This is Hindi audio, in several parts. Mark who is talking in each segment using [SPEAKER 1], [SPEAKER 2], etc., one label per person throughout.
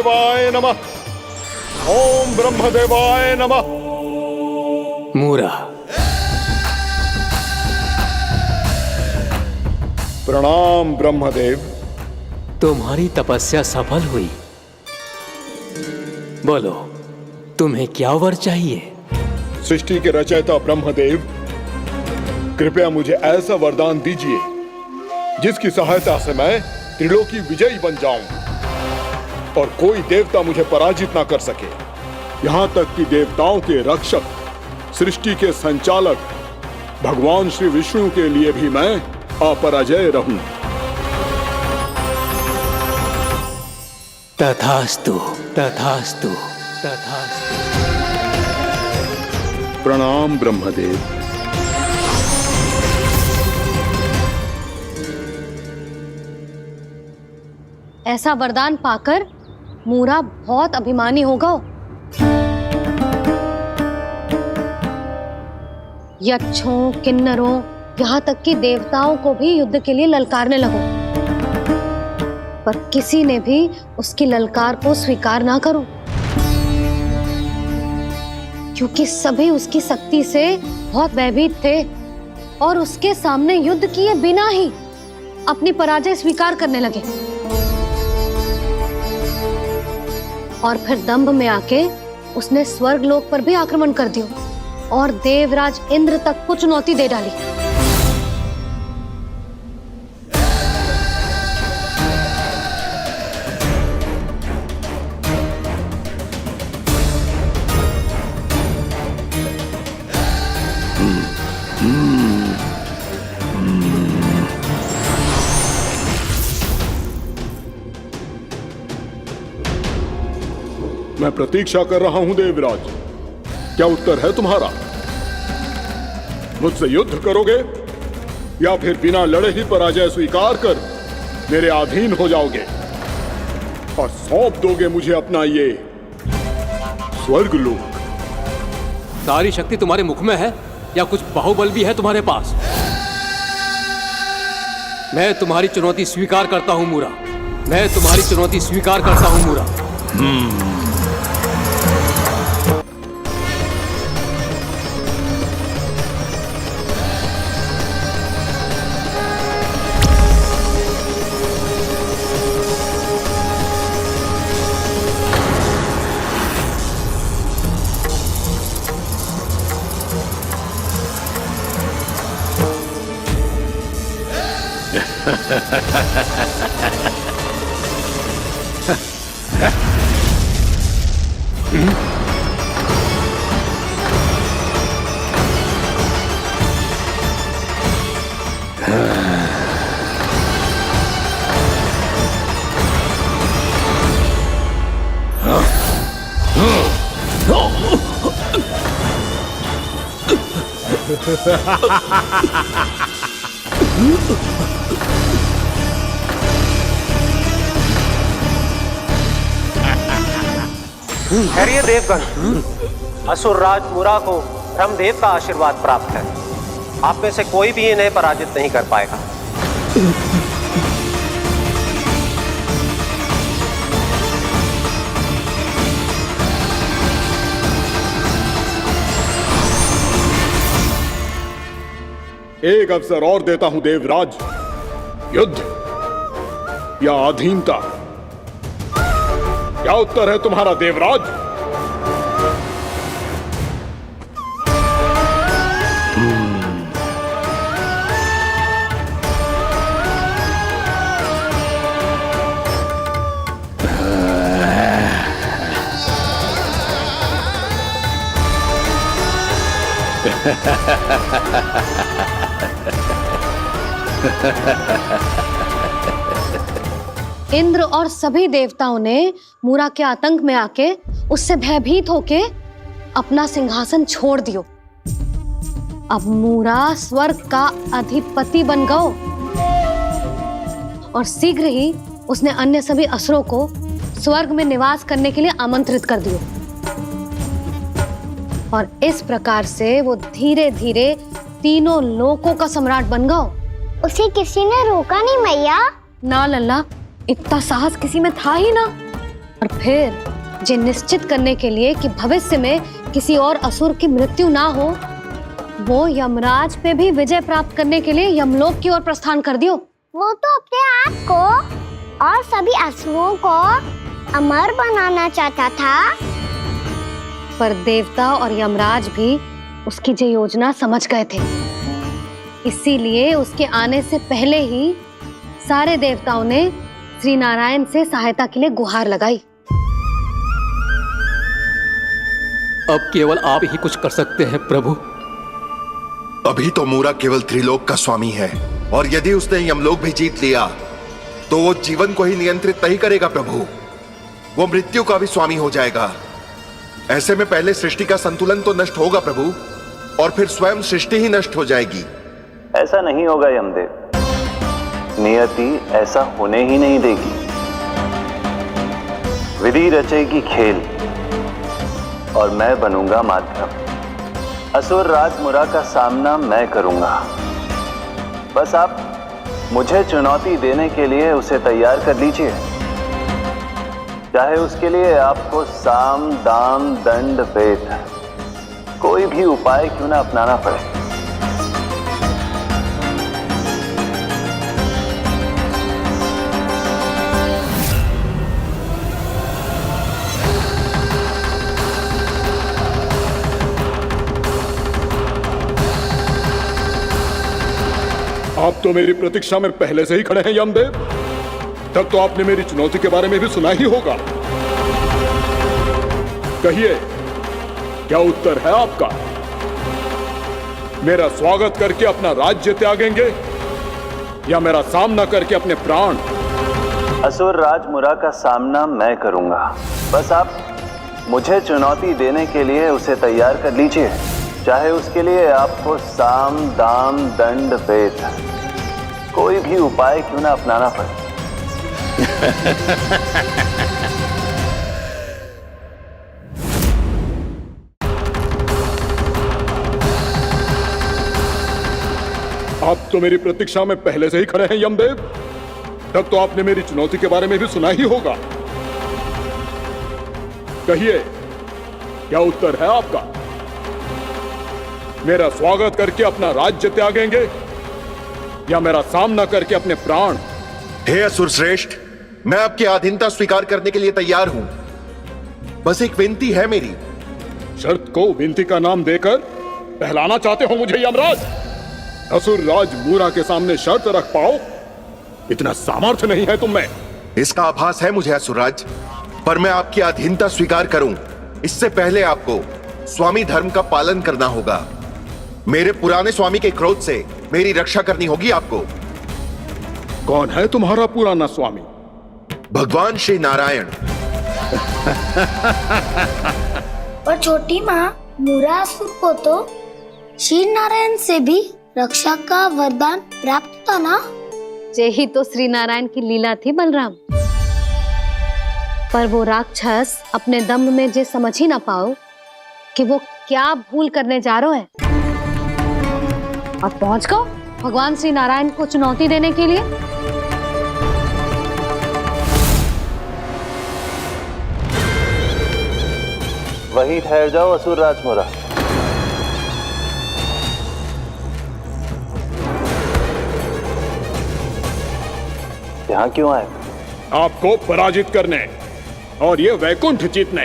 [SPEAKER 1] देवाय नमः। ओम ब्रह्मदेवाय नमः।
[SPEAKER 2] मूरा,
[SPEAKER 1] प्रणाम ब्रह्मदेव।
[SPEAKER 2] तुम्हारी तपस्या सफल हुई। बोलो, तुम्हें क्या वर चाहिए?
[SPEAKER 1] सृष्टि के रचयिता ब्रह्मदेव, कृपया मुझे ऐसा वरदान दीजिए जिसकी सहायता से मैं त्रिलोकी विजयी बन जाऊं और कोई देवता मुझे पराजित ना कर सके। यहां तक कि देवताओं के रक्षक, सृष्टि के संचालक भगवान श्री विष्णु के लिए भी मैं अपराजय रहूं।
[SPEAKER 2] तथास्तु, तथास्तु, तथास्तु।
[SPEAKER 1] प्रणाम ब्रह्मदेव।
[SPEAKER 3] ऐसा वरदान पाकर मूरा बहुत अभिमानी होगा। यक्षों, किन्नरों, यहाँ तक कि देवताओं को भी युद्ध के लिए ललकारने लगो, पर किसी ने भी उसकी ललकार को स्वीकार ना करो, क्योंकि सभी उसकी शक्ति से बहुत भयभीत थे और उसके सामने युद्ध किए बिना ही अपनी पराजय स्वीकार करने लगे और फिर दंभ में आके उसने स्वर्ग लोक पर भी आक्रमण कर दिया और देवराज इंद्र तक को चुनौती दे डाली।
[SPEAKER 1] मैं प्रतीक्षा कर रहा हूं देवराज, क्या उत्तर है तुम्हारा? मुझसे युद्ध करोगे या फिर बिना लड़े ही पराजय स्वीकार कर मेरे अधीन हो जाओगे और सौंप दोगे मुझे अपना ये स्वर्ग लोक?
[SPEAKER 2] सारी शक्ति तुम्हारे मुख में है या कुछ बाहुबल भी है तुम्हारे पास? मैं तुम्हारी चुनौती स्वीकार करता हूं मूरा, मैं तुम्हारी चुनौती स्वीकार करता हूं मूरा।
[SPEAKER 4] ठहरिए देवगण, असुर राज मूरा को ब्रह्मदेव का आशीर्वाद प्राप्त है। आप में से कोई भी इन्हें पराजित नहीं कर पाएगा।
[SPEAKER 1] एक अवसर और देता हूं देवराज, युद्ध या अधीनता, क्या उत्तर है तुम्हारा देवराज?
[SPEAKER 3] इंद्र और सभी देवताओं ने मूरा के आतंक में आके उससे भयभीत होके अपना सिंहासन छोड़ दियो। अब मूरा स्वर्ग का अधिपति बन गयो और शीघ्र ही उसने अन्य सभी असुरों को स्वर्ग में निवास करने के लिए आमंत्रित कर दियो और इस प्रकार से वो धीरे धीरे तीनों लोकों का सम्राट बन गयो।
[SPEAKER 5] उसे किसी ने रोका नहीं मैया?
[SPEAKER 3] ना लल्ला, इतना साहस किसी में था ही ना। और फिर ये निश्चित करने के लिए कि भविष्य में किसी और असुर की मृत्यु ना हो, वो यमराज पे भी विजय प्राप्त करने के लिए यमलोक की ओर प्रस्थान कर दियो।
[SPEAKER 5] वो तो अपने आप को और सभी असुरों को अमर बनाना चाहता था।
[SPEAKER 3] पर देवता और यमराज भी उसकी ये योजना समझ गए थे, इसीलिए उसके आने से पहले ही सारे देवताओं ने श्री नारायण से सहायता के लिए गुहार लगाई।
[SPEAKER 2] अब केवल आप ही कुछ कर सकते हैं प्रभु।
[SPEAKER 6] अभी तो मूरा केवल त्रिलोक का स्वामी है, और यदि उसने यमलोक भी जीत लिया तो वो जीवन को ही नियंत्रित नहीं करेगा प्रभु, वो मृत्यु का भी स्वामी हो जाएगा। ऐसे में पहले सृष्टि का संतुलन तो नष्ट होगा प्रभु, और फिर स्वयं सृष्टि ही नष्ट हो जाएगी।
[SPEAKER 7] ऐसा नहीं होगा यमदेव, नियति ऐसा होने ही नहीं देगी। विधि रचेगी खेल और मैं बनूंगा माध्यम। असुर राज मुरा का सामना मैं करूंगा। बस आप मुझे चुनौती देने के लिए उसे तैयार कर लीजिए, चाहे उसके लिए आपको साम दाम दंड भेद कोई भी उपाय क्यों ना अपनाना पड़े।
[SPEAKER 1] आप तो मेरी प्रतीक्षा में पहले से ही खड़े हैं यमदेव। तब तो आपने मेरी चुनौती के बारे में भी सुना ही होगा। कहिए, क्या उत्तर है आपका? मेरा स्वागत करके अपना राज्य त्यागेंगे या मेरा सामना करके अपने प्राण?
[SPEAKER 7] असुर राज मुरा का सामना मैं करूंगा। बस आप मुझे चुनौती देने के लिए उसे तैयार कर लीजिए, चाहे उसके लिए आपको साम दाम दंड भेद कोई भी उपाय क्यों ना अपनाना पड़े।
[SPEAKER 1] आप तो मेरी प्रतीक्षा में पहले से ही खड़े हैं यमदेव। तब तो आपने मेरी चुनौती के बारे में भी सुना ही होगा। कहिए, क्या उत्तर है आपका? मेरा स्वागत करके अपना राज्य त्यागेंगे या मेरा सामना करके अपने प्राण?
[SPEAKER 6] हे असुर श्रेष्ठ, मैं आपकी अधीनता स्वीकार करने के लिए तैयार हूं। बस एक विनती है मेरी।
[SPEAKER 1] शर्त को विनती का नाम देकर बहलाना चाहते हो मुझे यमराज? असुर राज मूरा के सामने शर्त रख पाओ, इतना सामर्थ्य नहीं है तुम में।
[SPEAKER 6] इसका आभास है मुझे असुरराज, पर मैं आपकी अधीनता स्वीकार करूं इससे पहले आपको स्वामी धर्म का पालन करना होगा। मेरे पुराने स्वामी के क्रोध से मेरी रक्षा करनी होगी आपको।
[SPEAKER 1] कौन है तुम्हारा पुराना स्वामी?
[SPEAKER 6] भगवान श्री नारायण।
[SPEAKER 5] और छोटी माँ मुरासुर को तो श्री नारायण से भी रक्षा का वरदान प्राप्त था ना?
[SPEAKER 3] यही तो श्री नारायण की लीला थी बलराम। पर वो राक्षस अपने दम में जे समझ ही ना पाओ कि वो क्या भूल करने जा रहा है, और पहुंच गो भगवान श्री नारायण को चुनौती देने के लिए।
[SPEAKER 7] वहीं ठहर जाओ असुर राज मुरा। यहां क्यों आए?
[SPEAKER 1] आपको पराजित करने और ये वैकुंठ जीतने,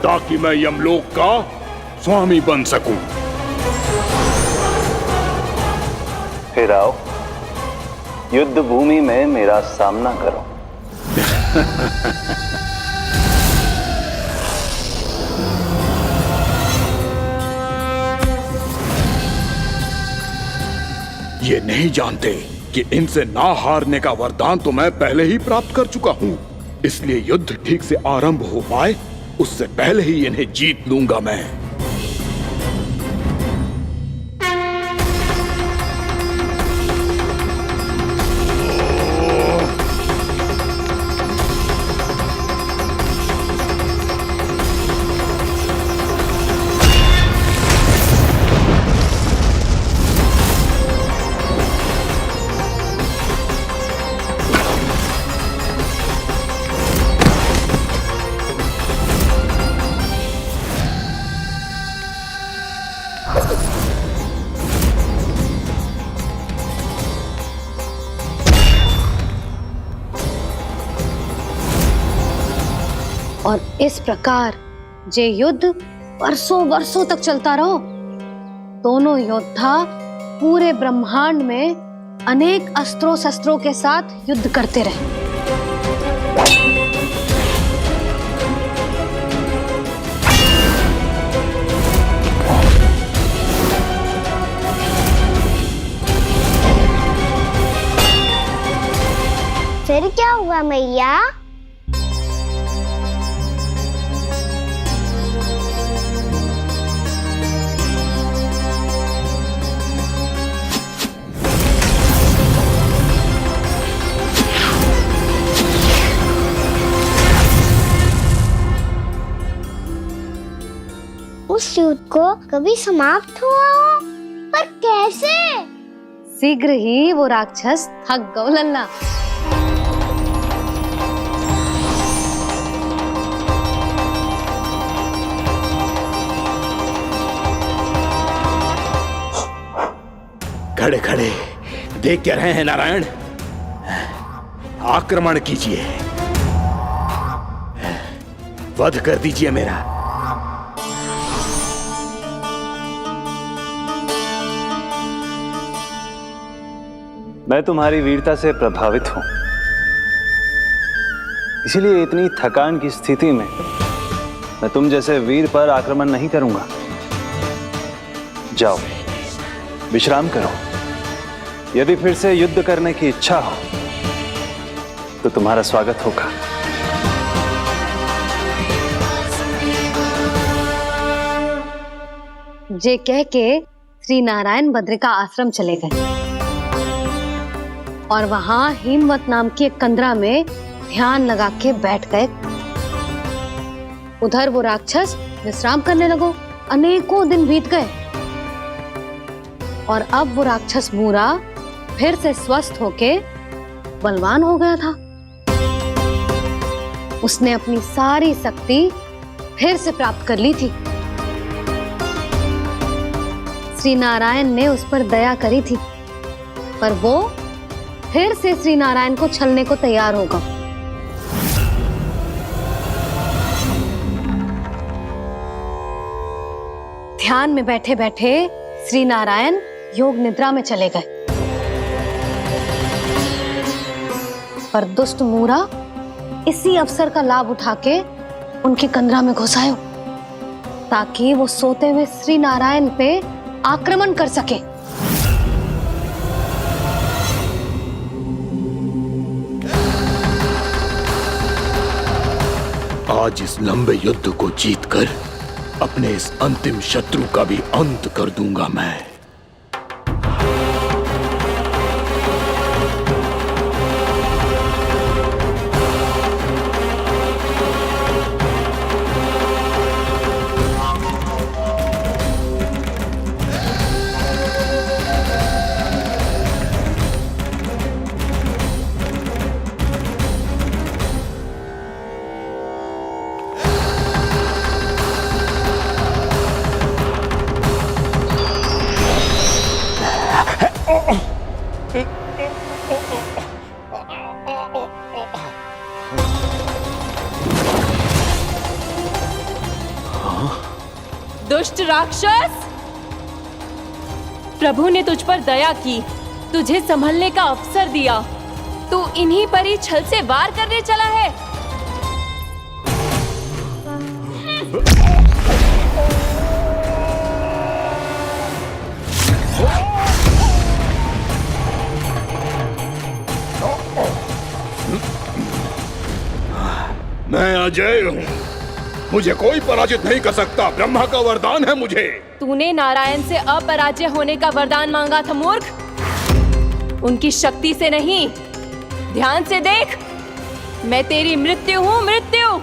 [SPEAKER 1] ताकि मैं यमलोक का स्वामी बन सकूं।
[SPEAKER 7] फिर आओ, युद्ध भूमि में मेरा सामना करो।
[SPEAKER 1] ये नहीं जानते कि इनसे ना हारने का वरदान तो मैं पहले ही प्राप्त कर चुका हूं, इसलिए युद्ध ठीक से आरंभ हो पाए उससे पहले ही इन्हें जीत लूंगा मैं।
[SPEAKER 3] और इस प्रकार ये युद्ध वर्षों वर्षों तक चलता रहो। दोनों योद्धा पूरे ब्रह्मांड में अनेक अस्त्रों शस्त्रों के साथ युद्ध करते रहे।
[SPEAKER 5] फिर क्या हुआ मैया? उस युद्ध को कभी समाप्त हुआ हो, पर कैसे?
[SPEAKER 3] शीघ्र ही वो राक्षस थक गौ लल्ला।
[SPEAKER 8] खड़े खड़े देख क्या रहे हैं नारायण? आक्रमण कीजिए, वध कर दीजिए मेरा।
[SPEAKER 7] मैं तुम्हारी वीरता से प्रभावित हूं, इसीलिए इतनी थकान की स्थिति में मैं तुम जैसे वीर पर आक्रमण नहीं करूंगा। जाओ विश्राम करो। यदि फिर से युद्ध करने की इच्छा हो तो तुम्हारा स्वागत होगा।
[SPEAKER 3] जे कह के श्री नारायण बद्रिका आश्रम चले गए और वहां हिमवत नाम की एक कंदरा में ध्यान लगा के बैठ गए। उधर वो राक्षस विश्राम करने लगो। अनेकों दिन बीत गए और अब वो राक्षस मूरा फिर से स्वस्थ होके बलवान हो गया था। उसने अपनी सारी शक्ति फिर से प्राप्त कर ली थी। श्री नारायण ने उस पर दया करी थी, पर वो फिर से श्री नारायण को छलने को तैयार होगा। ध्यान में बैठे बैठे श्री नारायण योग निद्रा में चले गए, पर दुष्ट मूरा इसी अवसर का लाभ उठा के उनकी कंदरा में घुस आयो ताकि वो सोते हुए श्री नारायण पे आक्रमण कर सके।
[SPEAKER 8] आज इस लंबे युद्ध को जीतकर अपने इस अंतिम शत्रु का भी अंत कर दूंगा मैं।
[SPEAKER 9] दुष्ट राक्षस, प्रभु ने तुझ पर दया की, तुझे संभलने का अवसर दिया। तू इन्हीं पर ही छल से वार करने चला है।
[SPEAKER 1] मैं अजय हूँ, मुझे कोई पराजित नहीं कर सकता। ब्रह्मा का वरदान है मुझे।
[SPEAKER 9] तूने नारायण से अपराजय होने का वरदान मांगा था मूर्ख, उनकी शक्ति से नहीं। ध्यान से देख, मैं तेरी मृत्यु हूँ, मृत्यु।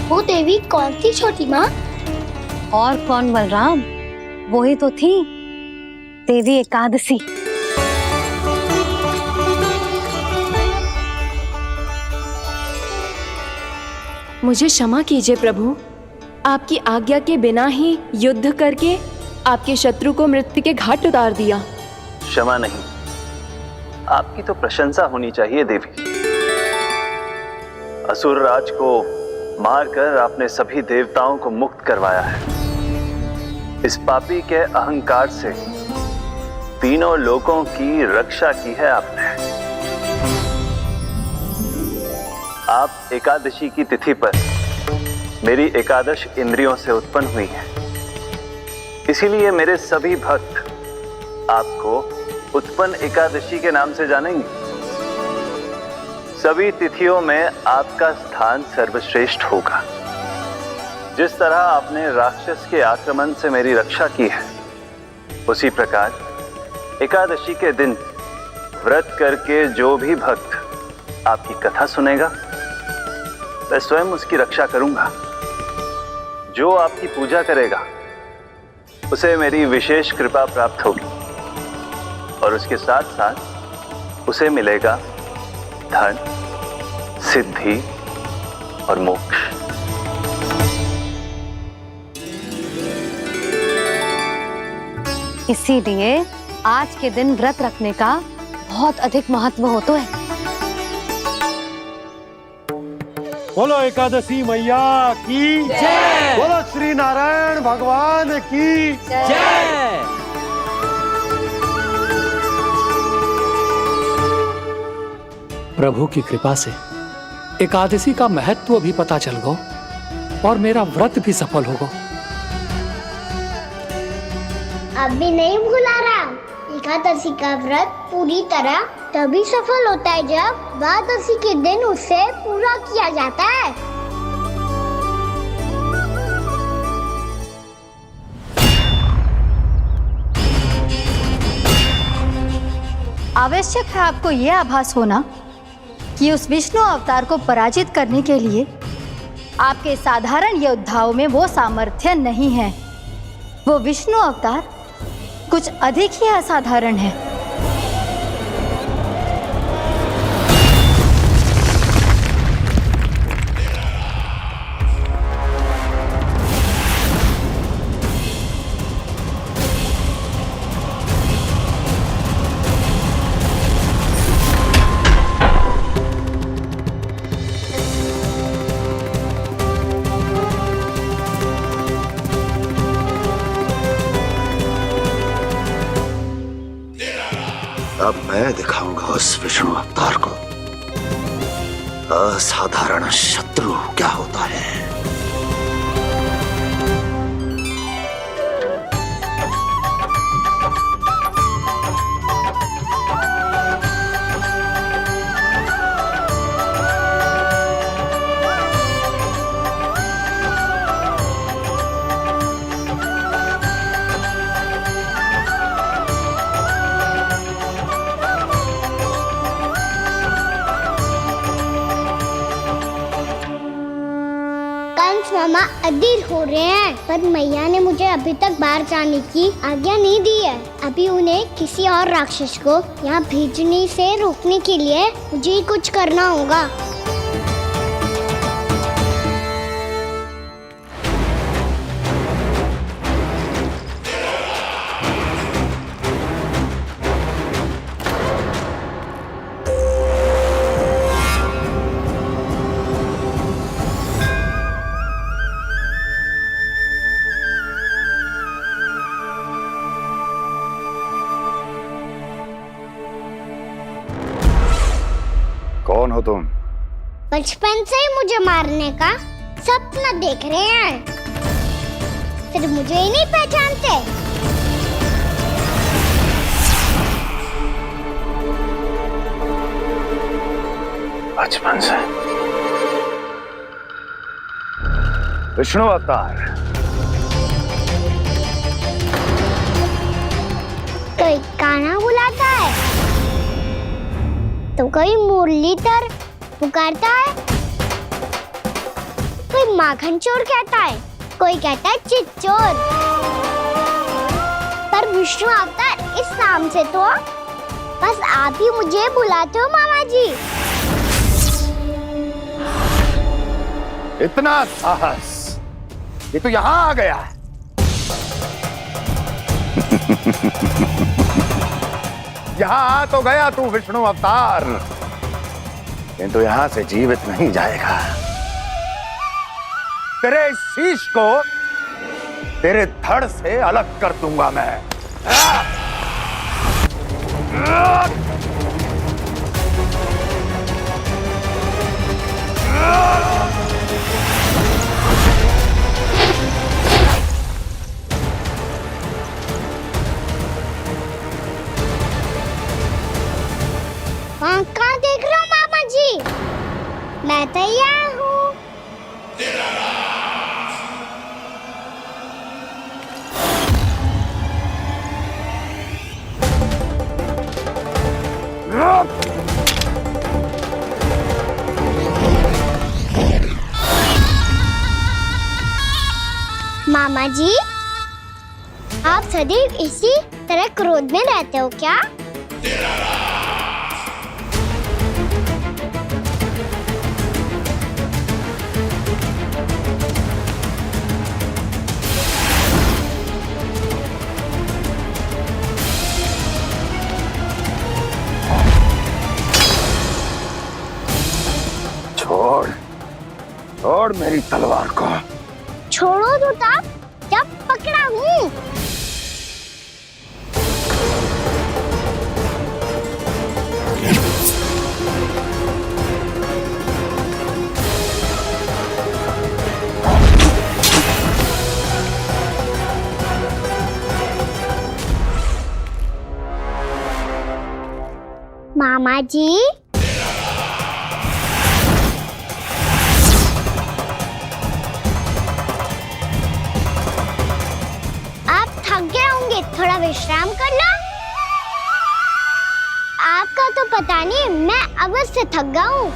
[SPEAKER 5] वो देवी कौन थी छोटी माँ?
[SPEAKER 3] और कौन बलराम, वही तो थी देवी एकादशी।
[SPEAKER 9] मुझे क्षमा कीजिए प्रभु, आपकी आज्ञा के बिना ही युद्ध करके आपके शत्रु को मृत्यु के घाट उतार दिया।
[SPEAKER 7] क्षमा नहीं, आपकी तो प्रशंसा होनी चाहिए देवी। असुर राज को मारकर आपने सभी देवताओं को मुक्त करवाया है। इस पापी के अहंकार से तीनों लोकों की रक्षा की है आपने। आप एकादशी की तिथि पर मेरी एकादश इंद्रियों से उत्पन्न हुई हैं। इसीलिए मेरे सभी भक्त आपको उत्पन्न एकादशी के नाम से जानेंगे। सभी तिथियों में आपका स्थान सर्वश्रेष्ठ होगा। जिस तरह आपने राक्षस के आक्रमण से मेरी रक्षा की है, उसी प्रकार एकादशी के दिन व्रत करके जो भी भक्त आपकी कथा सुनेगा, मैं स्वयं उसकी रक्षा करूंगा। जो आपकी पूजा करेगा उसे मेरी विशेष कृपा प्राप्त होगी और उसके साथ साथ उसे मिलेगा धन, सिद्धि और मोक्ष।
[SPEAKER 3] इसीलिए आज के दिन व्रत रखने का बहुत अधिक महत्व होता है।
[SPEAKER 10] बोलो एकादशी मैया की जय। बोलो श्री नारायण भगवान की जय।
[SPEAKER 2] प्रभु की कृपा से एकादशी का महत्व भी पता चल गया और मेरा व्रत भी सफल हो गया।
[SPEAKER 5] अभी नहीं भूला राम, एकादशी का व्रत पूरी तरह तभी सफल होता है जब द्वादशी के दिन उसे पूरा किया जाता है।
[SPEAKER 11] आवश्यक है आपको यह आभास होना कि उस विष्णु अवतार को पराजित करने के लिए आपके साधारण योद्धाओं में वो सामर्थ्य नहीं है। वो विष्णु अवतार कुछ अधिक ही असाधारण है।
[SPEAKER 8] अब मैं दिखाऊंगा उस विष्णु अवतार को असाधारण शत्रु क्या होता है।
[SPEAKER 5] मामा अधीर हो रहे हैं, पर मैया ने मुझे अभी तक बाहर जाने की आज्ञा नहीं दी है। अभी उन्हें किसी और राक्षस को यहाँ भेजने से रोकने के लिए मुझे ही कुछ करना होगा।
[SPEAKER 6] कौन हो तुम?
[SPEAKER 5] बचपन से ही मुझे मारने का सपना देख रहे हैं, फिर मुझे ही नहीं पहचानते।
[SPEAKER 7] बचपन से विष्णु अवतार।
[SPEAKER 5] कोई कान्हा बुलाता है तो कोई मुरलीधर पुकारता है, कोई माखन चोर कहता है, कोई कहता है चिच्चोर। पर विष्णु अवतार इस नाम से तो बस आप ही मुझे बुलाते हो मामा जी।
[SPEAKER 6] इतना साहस कि तू यहां आ गया। यहां आ तो गया तू विष्णु अवतार, किंतु यहां से जीवित नहीं जाएगा। तेरे इस शीश को तेरे धड़ से अलग कर दूंगा मैं।
[SPEAKER 5] वहाँ कहाँ देख रहे हो मामा जी? मैं तैयार हूँ। मामा जी, आप सदैव इसी तरह क्रोध में रहते हो क्या?
[SPEAKER 6] छोड़ मेरी तलवार को।
[SPEAKER 5] छोड़ो तो तब जब पकड़ा हूँ। मामा जी, थोड़ा विश्राम कर लो। आपका तो पता नहीं, मैं अवश्य थक गया हूँ।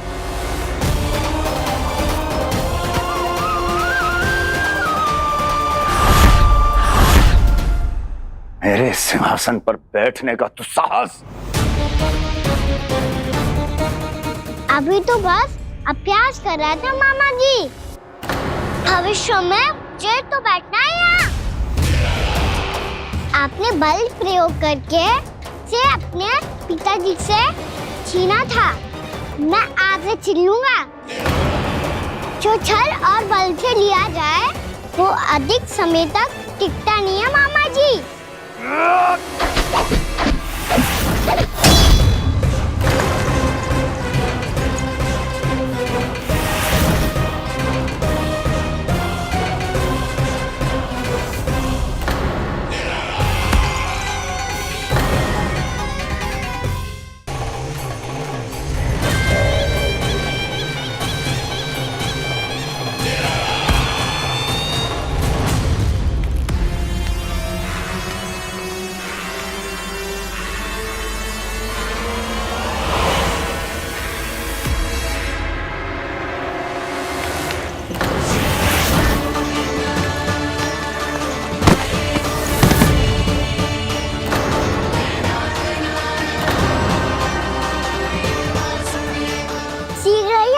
[SPEAKER 6] मेरे सिंहासन पर बैठने का तू साहस?
[SPEAKER 5] अभी तो बस अभ्यास कर रहा था मामा जी। भविष्य में मुझे तो बैठना है यहाँ। आपने बल प्रयोग करके से अपने पिताजी से छीना था। मैं आपसे छीन लूंगा। जो छल और बल से लिया जाए वो अधिक समय तक टिकता नहीं है मामा जी।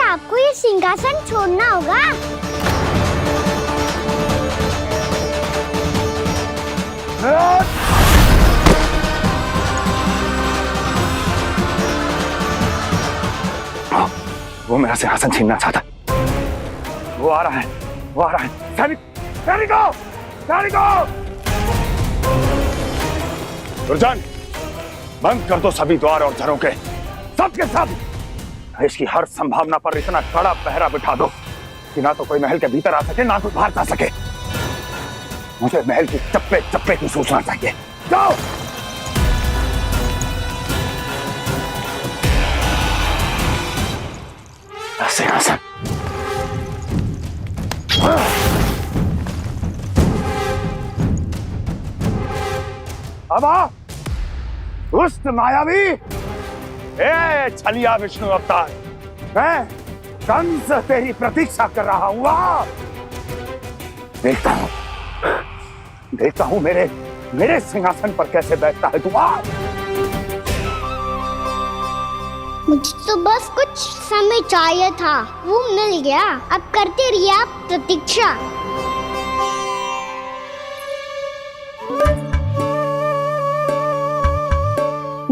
[SPEAKER 5] आपको ये सिंहासन छोड़ना होगा।
[SPEAKER 6] वो मेरा सिंहासन छीनना चाहता। वो आ रहा है, वो आ रहा है। सैनिकों! दुर्जन, बंद कर दो सभी द्वार और झरोखे, सबके सब। इसकी हर संभावना पर इतना कड़ा पहरा बिठा दो कि ना तो कोई महल के भीतर आ सके, ना कोई बाहर जा सके। मुझे महल की चप्पे चप्पे की सूचना चाहिए। जाओ। सिंहासन। अब आ, दुष्ट मायावी, ए छलिया विष्णु अवतार, मैं कंस तेरी प्रतीक्षा कर रहा हूँ। देखता हूँ मेरे सिंहासन पर कैसे बैठता है तू।
[SPEAKER 5] मुझे तो बस कुछ समय चाहिए था, वो मिल गया। अब करते रहिए आप प्रतीक्षा।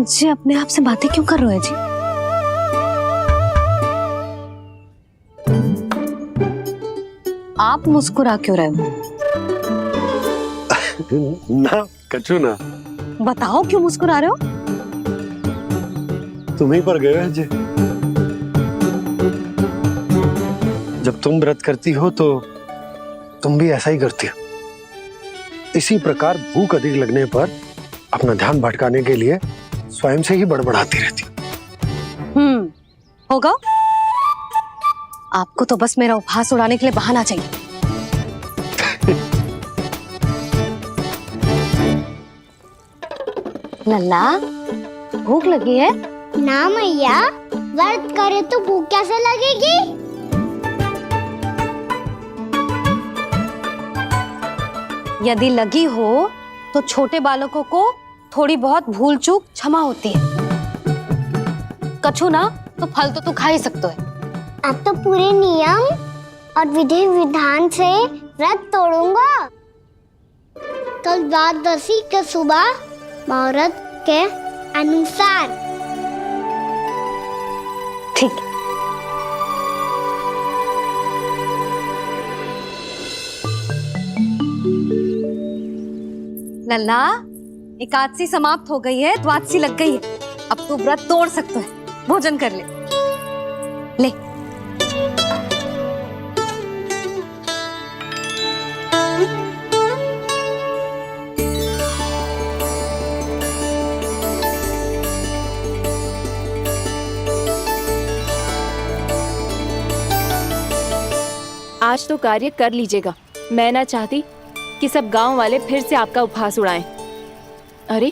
[SPEAKER 3] जी अपने आप से बातें क्यों कर रहे हो जी? आप मुस्कुरा क्यों रहे हो?
[SPEAKER 10] ना कछु ना।
[SPEAKER 3] बताओ क्यों मुस्कुरा रहे हो?
[SPEAKER 10] तुम ही पर गए हैं जी। जब तुम व्रत करती हो तो तुम भी ऐसा ही करती हो। इसी प्रकार भूख अधिक लगने पर अपना ध्यान भटकाने के लिए स्वयं से ही बड़बड़ाती रहती।
[SPEAKER 3] होगा। आपको तो बस मेरा उपहास उड़ाने के लिए बहाना चाहिए। लल्ला, भूख लगी है?
[SPEAKER 5] ना मैया, व्रत करे तो भूख कैसे लगेगी?
[SPEAKER 3] यदि लगी हो तो छोटे बालकों को थोड़ी बहुत भूल चूक क्षमा होती है। कछु ना तो फल तो तू खा ही सकते है।
[SPEAKER 5] अब तो पूरे नियम और विधि विधान से व्रत तोड़ूंगा। कल द्वादशी के सुबह मुहूर्त के अनुसार।
[SPEAKER 3] ठीक। लल्ला, एकादशी समाप्त हो गई है, द्वादशी लग गई है। अब तू व्रत तोड़ सकते है। भोजन कर ले। ले।
[SPEAKER 9] आज तो कार्य कर लीजिएगा। मैं ना चाहती कि सब गांव वाले फिर से आपका उपहास उड़ाएं। अरे,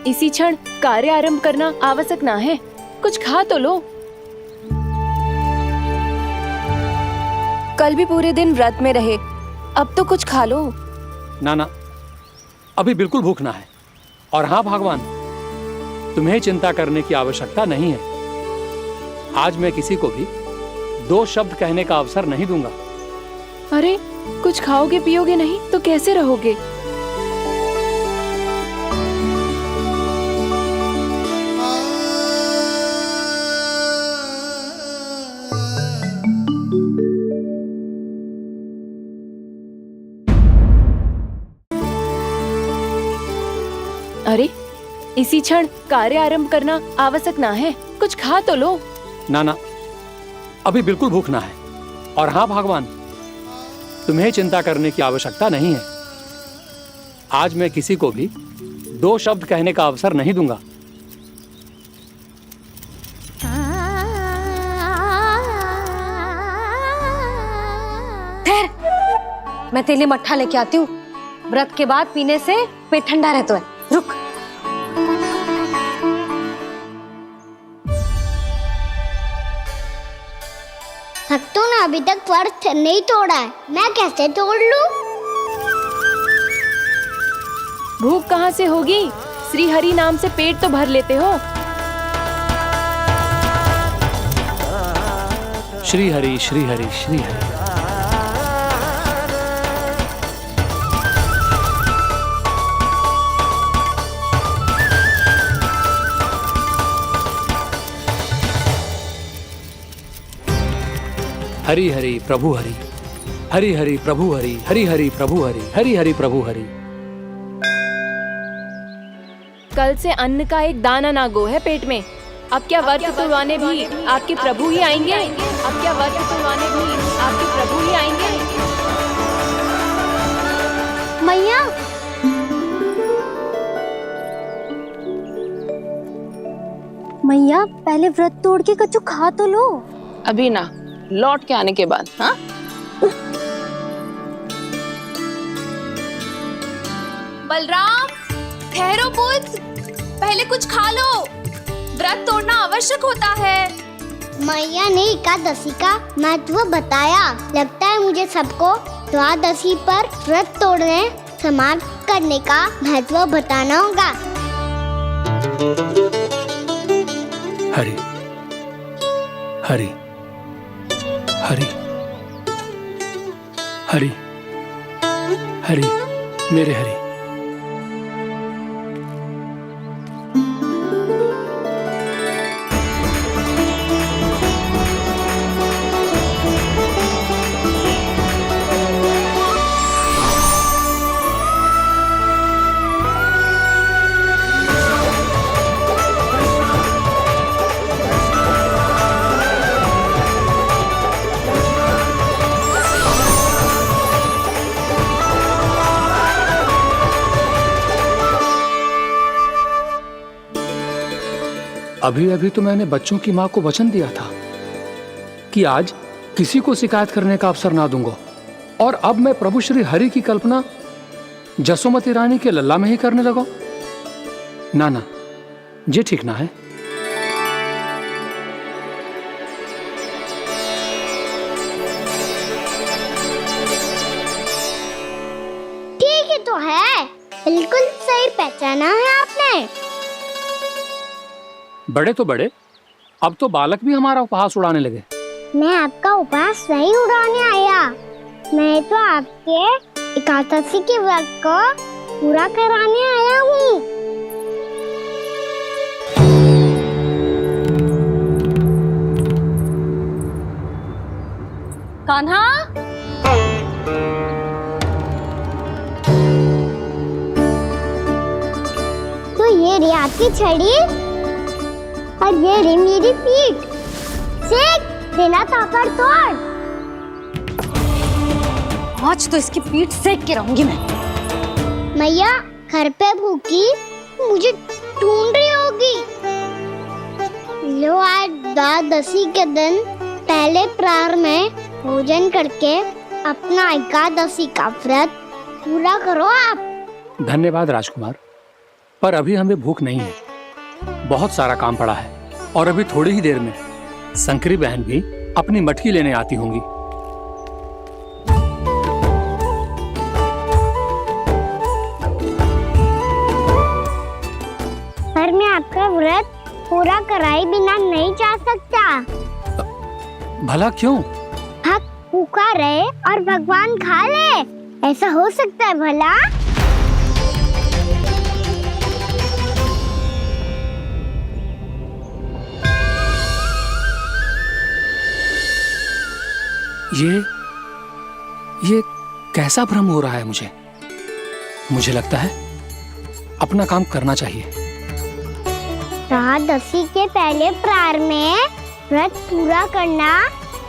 [SPEAKER 9] इसी क्षण कार्य आरंभ करना आवश्यक ना है। कुछ खा तो लो। कल भी पूरे दिन व्रत में रहे, अब तो कुछ खा लो।
[SPEAKER 2] ना, अभी बिल्कुल भूख ना है। और हाँ भगवान, तुम्हें चिंता करने की आवश्यकता नहीं है। आज मैं किसी को भी 2 शब्द कहने का अवसर नहीं दूंगा।
[SPEAKER 9] अरे, कुछ खाओगे पियोगे नहीं तो कैसे रहोगे? अरे, इसी क्षण कार्य आरंभ करना आवश्यक ना है। कुछ खा तो लो।
[SPEAKER 2] ना, अभी बिल्कुल भूख ना है। और हाँ भगवान, तुम्हें चिंता करने की आवश्यकता नहीं है। आज मैं किसी को भी 2 शब्द कहने का अवसर नहीं दूंगा।
[SPEAKER 3] ठहर, मैं तेरे लिए मट्ठा लेके आती हूँ। व्रत के बाद पीने से पेट ठंडा रहता है। रुक।
[SPEAKER 5] भक्तों ने अभी तक व्रत नहीं तोड़ा है, मैं कैसे तोड़ लूं?
[SPEAKER 9] भूख कहाँ से होगी? श्री हरि नाम से पेट तो भर लेते हो।
[SPEAKER 2] श्री हरि, श्री हरि, श्री हरि। हरि हरि प्रभु हरि, हरि हरि प्रभु हरि, हरि हरि प्रभु हरि, हरि हरि प्रभु हरि।
[SPEAKER 9] कल से अन्न का एक दाना ना गो है पेट में। अब क्या व्रत तुड़वाने भी आपके प्रभु ही आएंगे? अब क्या व्रत तुड़वाने भी आपके प्रभु ही आएंगे?
[SPEAKER 5] मैया, मैया पहले व्रत तोड़ के कछु खा तो लो।
[SPEAKER 12] अभी ना, लौट के आने के बाद। हाँ,
[SPEAKER 9] बलराम, ठहरो पुत्र, पहले कुछ खा लो। व्रत तोड़ना आवश्यक होता है।
[SPEAKER 5] मैया ने एकादशी का महत्व बताया। लगता है मुझे सबको द्वादशी पर व्रत तोड़ने समाप्त करने का महत्व बताना होगा।
[SPEAKER 2] हरि हरि हरि हरि हरि मेरे हरि। अभी अभी तो मैंने बच्चों की मां को वचन दिया था कि आज किसी को शिकायत करने का अवसर ना दूंगा, और अब मैं प्रभु श्री हरि की कल्पना जसोमती रानी के लल्ला में ही करने लगा। ना ना, ये ठीक ना है।
[SPEAKER 5] ठीक ही तो है, बिल्कुल सही पहचाना है आपने।
[SPEAKER 2] बड़े तो बड़े, अब तो बालक भी हमारा उपहास उड़ाने लगे।
[SPEAKER 5] मैं आपका उपहास नहीं उड़ाने आया, मैं तो आपके एकादशी के व्रत को पूरा कराने आया हूँ।
[SPEAKER 3] कान्हा,
[SPEAKER 5] तो ये रे आपकी छड़ी और ये रे मेरी पीठ। सेक देना ताकत तोड़।
[SPEAKER 3] आज तो इसकी पीठ सेक के रहूंगी मैं।
[SPEAKER 5] मैया घर पे भूखी मुझे ढूंढ रही होगी। लो, आज द्वादशी के दिन पहले प्रहर में भोजन करके अपना एकादशी का व्रत पूरा करो आप।
[SPEAKER 2] धन्यवाद राजकुमार, पर अभी हमें भूख नहीं है। बहुत सारा काम पड़ा है, और अभी थोड़ी ही देर में शंकरी बहन भी अपनी मटकी लेने आती होंगी।
[SPEAKER 5] पर मैं आपका व्रत पूरा कराए बिना नहीं जा सकता।
[SPEAKER 2] भला क्यों?
[SPEAKER 5] भक्त भूखा रहे और भगवान खा ले, ऐसा हो सकता है भला?
[SPEAKER 2] ये कैसा भ्रम हो रहा है मुझे? मुझे लगता है अपना काम करना चाहिए।
[SPEAKER 5] द्वादशी के पहले प्रहर में व्रत पूरा करना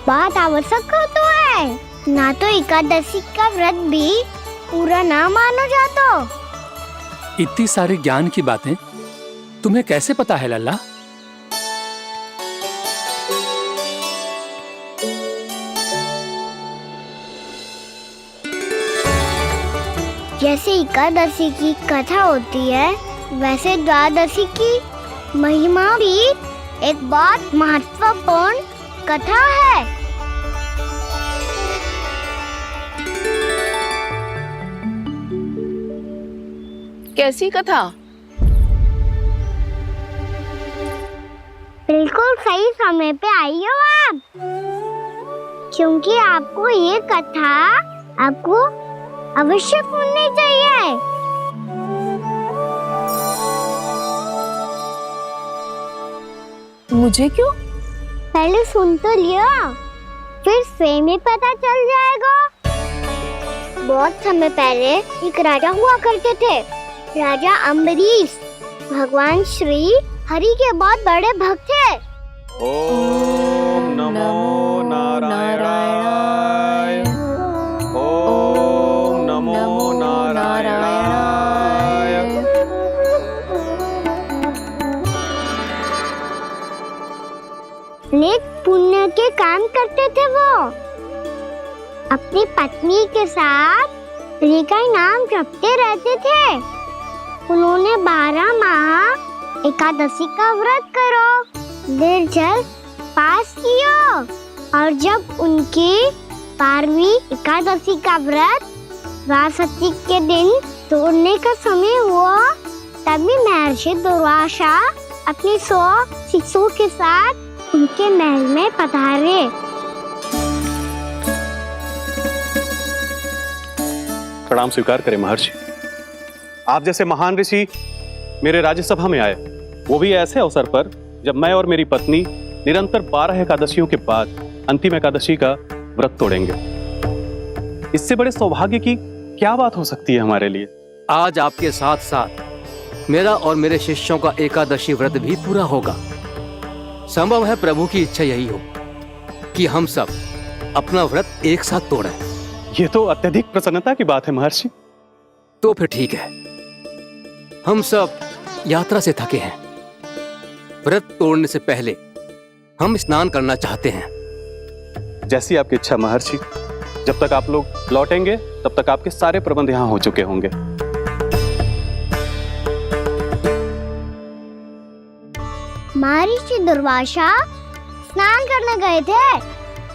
[SPEAKER 5] बहुत आवश्यक होता है, ना तो एकादशी का व्रत भी पूरा ना मानो जातो।
[SPEAKER 2] इतनी सारी ज्ञान की बातें तुम्हें कैसे पता है लल्ला?
[SPEAKER 5] जैसे एकादशी की कथा होती है, वैसे द्वादशी की महिमा भी एक बहुत महत्वपूर्ण कथा है।
[SPEAKER 12] कैसी कथा?
[SPEAKER 5] बिल्कुल सही समय पे आई हो आप, क्योंकि आपको ये कथा आपको अवश्य सुननी चाहिए।
[SPEAKER 12] मुझे क्यों?
[SPEAKER 5] पहले सुन तो लियो, फिर स्वयं ही पता चल जाएगा। बहुत समय पहले एक राजा हुआ करते थे, राजा अम्बरीश। भगवान श्री हरि के बहुत बड़े भक्त थे।
[SPEAKER 13] ओम नमो नारायणाय। ओम नमो नारायणाय।
[SPEAKER 5] नेक पुण्य के काम करते थे वो। अपनी पत्नी के साथ हरि का नाम जपते रहते थे। उन्होंने 12 माह एकादशी का व्रत करो निर्जल पास किया, और जब उनकी 12वीं एकादशी का व्रत द्वादशी के दिन तोड़ने का समय हुआ, तभी महर्षि दुर्वासा अपनी 100 शिष्यों के साथ उनके महल में पधारे।
[SPEAKER 14] प्रणाम स्वीकार करें महर्षि। आप जैसे महान ऋषि मेरे राज्यसभा में आए, वो भी ऐसे अवसर पर जब मैं और मेरी पत्नी निरंतर 12 एकादशियों के बाद अंतिम एकादशी का व्रत तोड़ेंगे। इससे बड़े सौभाग्य की क्या बात हो सकती है हमारे लिए।
[SPEAKER 15] आज आपके साथ साथ मेरा और मेरे शिष्यों का एकादशी व्रत भी पूरा होगा। संभव है प्रभु की इच्छा यही हो कि हम सब अपना व्रत एक साथ तोड़ें।
[SPEAKER 14] ये तो अत्यधिक प्रसन्नता की बात है महर्षि।
[SPEAKER 15] तो फिर ठीक है, हम सब यात्रा से थके हैं। व्रत तोड़ने से पहले हम स्नान करना चाहते हैं।
[SPEAKER 14] जैसी आपकी इच्छा महर्षि। जब तक आप लोग लौटेंगे तब तक आपके सारे प्रबंध यहाँ हो चुके होंगे।
[SPEAKER 5] महर्षि दुर्वासा स्नान करने गए थे,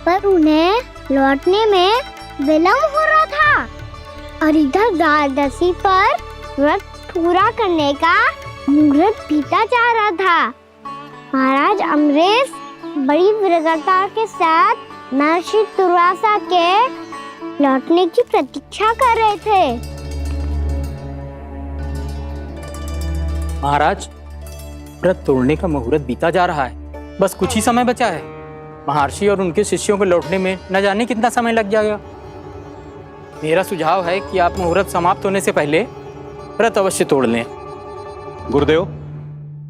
[SPEAKER 5] पर उन्हें लौटने में विलंब हो रहा था और इधर द्वादशी पर व्रत पूरा करने का मुहूर्त बीता जा रहा था। महाराज अमरेश बड़ी विरगता के साथ महर्षि दुर्वासा के लौटने की प्रतीक्षा कर रहे थे।
[SPEAKER 16] महाराज, व्रत तोड़ने का मुहूर्त बीता जा रहा है। बस कुछ ही समय बचा है। महर्षि और उनके शिष्यों के लौटने में न जाने कितना समय लग जाएगा। मेरा सुझाव है कि आप मुहूर्त समाप्त होने से पहले व्रत अवश्य तोड़ लें।
[SPEAKER 14] गुरुदेव,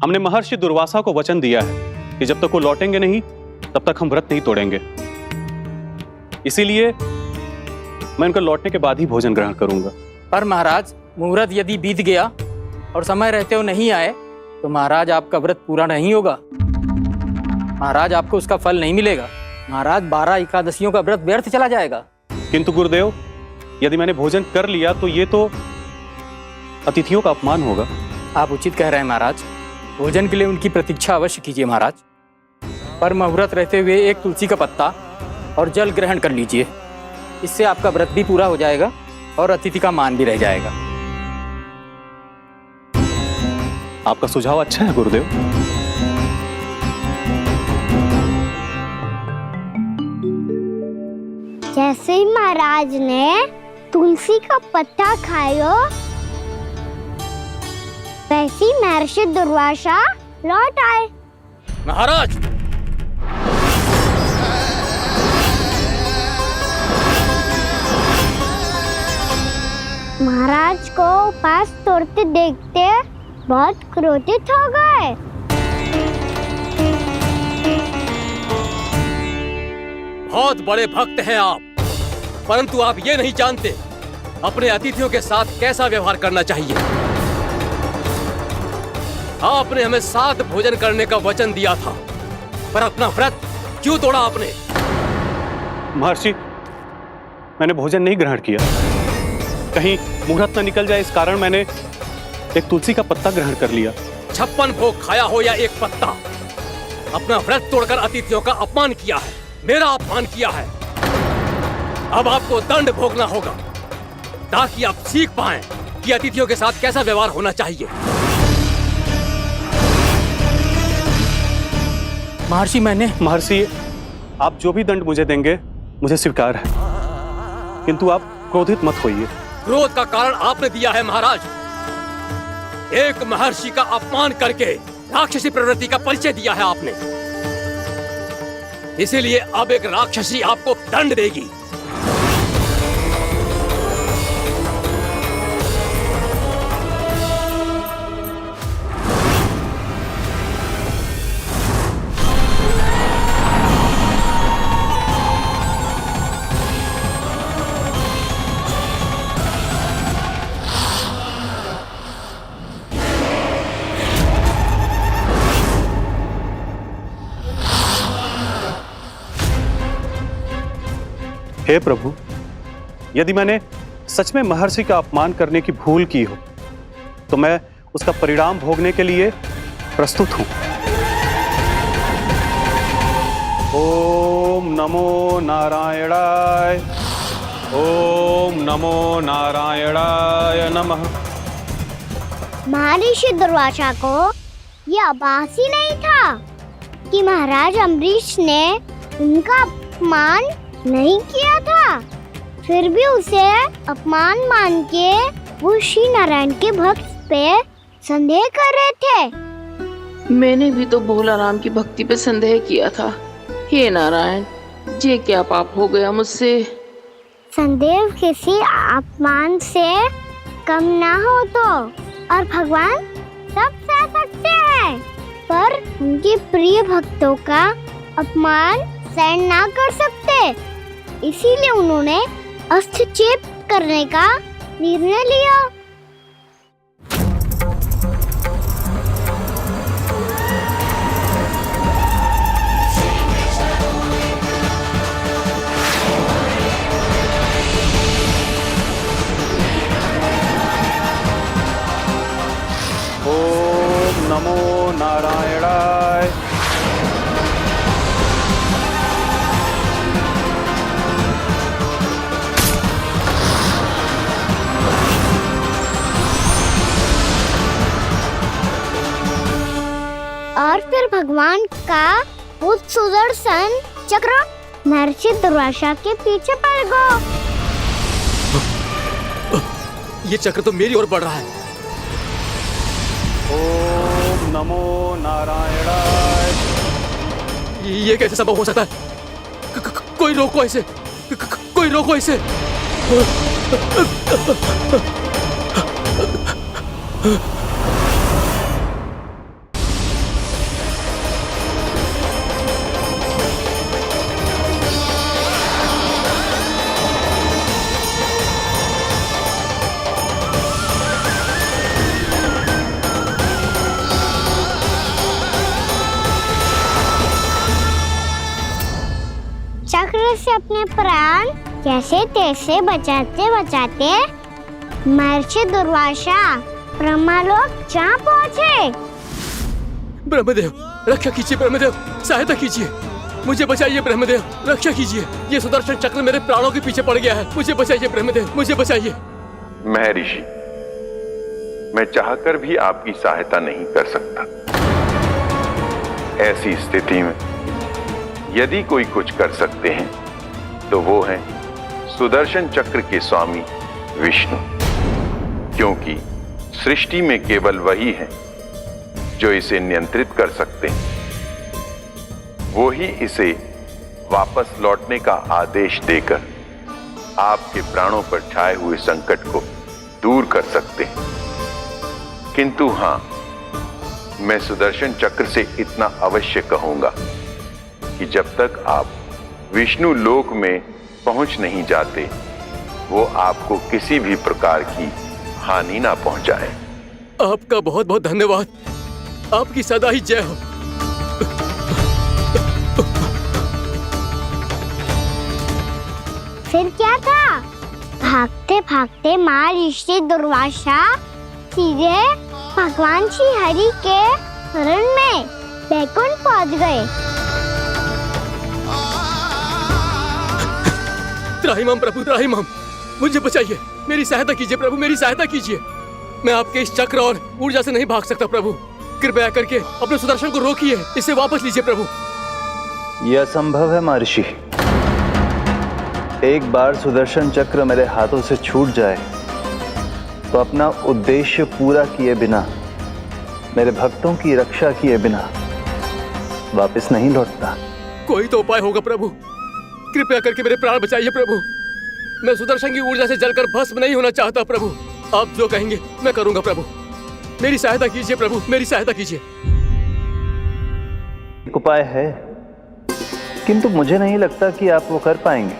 [SPEAKER 14] हमने महर्षि दुर्वासा को वचन दिया है कि जब तक वो लौटेंगे नहीं तब तक हम व्रत नहीं तोड़ेंगे। इसीलिए मैं उनके लौटने के बाद ही भोजन ग्रहण करूंगा।
[SPEAKER 16] पर महाराज, मुहूर्त यदि बीत गया और समय रहते हो नहीं आए तो महाराज आपका व्रत पूरा नहीं होगा। महाराज, आपको उसका फल नहीं मिलेगा। महाराज, 12 एकादशियों का व्रत व्यर्थ चला जाएगा।
[SPEAKER 14] किंतु गुरुदेव, यदि मैंने भोजन कर लिया तो ये तो अतिथियों का अपमान होगा।
[SPEAKER 16] आप उचित कह रहे हैं महाराज। भोजन के लिए उनकी प्रतीक्षा अवश्य कीजिए महाराज। पर मुहूर्त रहते हुए एक तुलसी का पत्ता और जल ग्रहण कर लीजिए। इससे आपका व्रत भी पूरा हो जाएगा और अतिथि का मान भी रह जाएगा।
[SPEAKER 14] आपका सुझाव अच्छा है गुरुदेव।
[SPEAKER 5] जैसे ही महाराज ने तुलसी का पत्ता खाया, वैसे ही महर्षि दुर्वासा लौट आए।
[SPEAKER 15] महाराज,
[SPEAKER 5] महाराज को उपास तोड़ते देखते बहुत क्रोधित हो गए।
[SPEAKER 15] बहुत बड़े भक्त हैं आप, परंतु आप ये नहीं जानते अपने अतिथियों के साथ कैसा व्यवहार करना चाहिए। आपने हमें साथ भोजन करने का वचन दिया था, पर अपना व्रत क्यों तोड़ा आपने?
[SPEAKER 14] महर्षि, मैंने भोजन नहीं ग्रहण किया। कहीं मुहूर्त न निकल जाए, इस कारण मैंने एक तुलसी का पत्ता ग्रहण कर लिया।
[SPEAKER 15] 56 भोग खाया हो या एक पत्ता, अपना व्रत तोड़कर अतिथियों का अपमान किया है, मेरा अपमान किया है। अब आपको दंड भोगना होगा ताकि आप सीख पाएं कि अतिथियों के साथ कैसा व्यवहार होना चाहिए।
[SPEAKER 14] महर्षि, आप जो भी दंड मुझे देंगे मुझे स्वीकार है, किंतु आप क्रोधित मत होइए।
[SPEAKER 15] क्रोध का कारण आपने दिया है महाराज। एक महर्षि का अपमान करके राक्षसी प्रवृत्ति का परिचय दिया है आपने। इसीलिए अब एक राक्षसी आपको दंड देगी।
[SPEAKER 14] हे प्रभु, यदि मैंने सच में महर्षि का अपमान करने की भूल की हो तो मैं उसका परिणाम भोगने के लिए प्रस्तुत हूं। ओम नमो नारायणाय, ओम नमो नारायणाय नमः।
[SPEAKER 5] महर्षि दुर्वासा को यह आभास ही नहीं था कि महाराज अम्बरीश ने उनका अपमान नहीं किया था, फिर भी उसे अपमान मान के वो श्री नारायण के भक्त पे संदेह कर रहे थे।
[SPEAKER 12] मैंने भी तो भोला राम की भक्ति पे संदेह किया था। हे नारायण, ये क्या पाप हो गया मुझसे?
[SPEAKER 5] संदेह किसी अपमान से कम ना हो तो, और भगवान सब सह सकते हैं, पर उनके प्रिय भक्तों का अपमान सहन ना कर सकते, इसीलिए उन्होंने हस्तक्षेप करने का निर्णय लिया।
[SPEAKER 14] ओम नमो नारायणाय।
[SPEAKER 5] और फिर भगवान का वो सुदर्शन चक्र महर्षि दुर्वासा के पीछे पड़ गया।
[SPEAKER 15] ये चक्र तो मेरी ओर बढ़ रहा है।
[SPEAKER 14] ओम नमो नारायणाय।
[SPEAKER 15] ये कैसे संभव हो सकता है? कोई रोको इसे, कोई रोको इसे।
[SPEAKER 5] चक्र से अपने प्राण कैसे तैसे बचाते बचाते महर्षि दुर्वासा ब्रह्मलोक जा पहुँचे।
[SPEAKER 15] ब्रह्मदेव, रक्षा कीजिए ब्रह्मदेव, सहायता कीजिए, मुझे बचाइए ब्रह्मदेव, रक्षा कीजिए। ये सुदर्शन चक्र मेरे प्राणों के पीछे पड़ गया है, मुझे बचाइए ब्रह्मदेव, मुझे बचाइए।
[SPEAKER 6] महर्षि, मैं चाहकर भी आपकी सहायता नहीं कर सकता। ऐसी स्थिति में यदि कोई कुछ कर सकते हैं तो वो है सुदर्शन चक्र के स्वामी विष्णु, क्योंकि सृष्टि में केवल वही है जो इसे नियंत्रित कर सकते हैं। वो ही इसे वापस लौटने का आदेश देकर आपके प्राणों पर छाए हुए संकट को दूर कर सकते हैं। किंतु हां, मैं सुदर्शन चक्र से इतना अवश्य कहूंगा कि जब तक आप विष्णु लोक में पहुंच नहीं जाते, वो आपको किसी भी प्रकार की हानि ना पहुंचाए।
[SPEAKER 15] आपका बहुत बहुत धन्यवाद, आपकी सदा ही जय हो।
[SPEAKER 5] फिर क्या था? भागते भागते महर्षि दुर्वासा सीधे भगवान श्री हरि के शरण में बैकुंठ पहुंच गए।
[SPEAKER 15] त्राहिमाम प्रभु, त्राहिमाम, मुझे बचाइए, मेरी सहायता कीजिए प्रभु, मेरी सहायता कीजिए। मैं आपके इस चक्र और ऊर्जा से नहीं भाग सकता प्रभु, कृपया करके अपने सुदर्शन को रोकिए, इसे वापस लीजिए प्रभु।
[SPEAKER 7] यह असंभव है महर्षि। एक बार सुदर्शन चक्र मेरे हाथों से छूट जाए तो अपना उद्देश्य पूरा किए बिना, मेरे भक्तों की रक्षा किए बिना वापस नहीं लौटता।
[SPEAKER 15] कोई तो उपाय होगा प्रभु, कृपया करके मेरे प्राण बचाइए प्रभु। मैं सुदर्शन की ऊर्जा से जलकर भस्म नहीं होना चाहता प्रभु। आप जो कहेंगे मैं करूंगा प्रभु, मेरी सहायता कीजिए प्रभु, मेरी सहायता कीजिए।
[SPEAKER 7] एक उपाय है, किंतु मुझे नहीं लगता कि आप वो कर पाएंगे।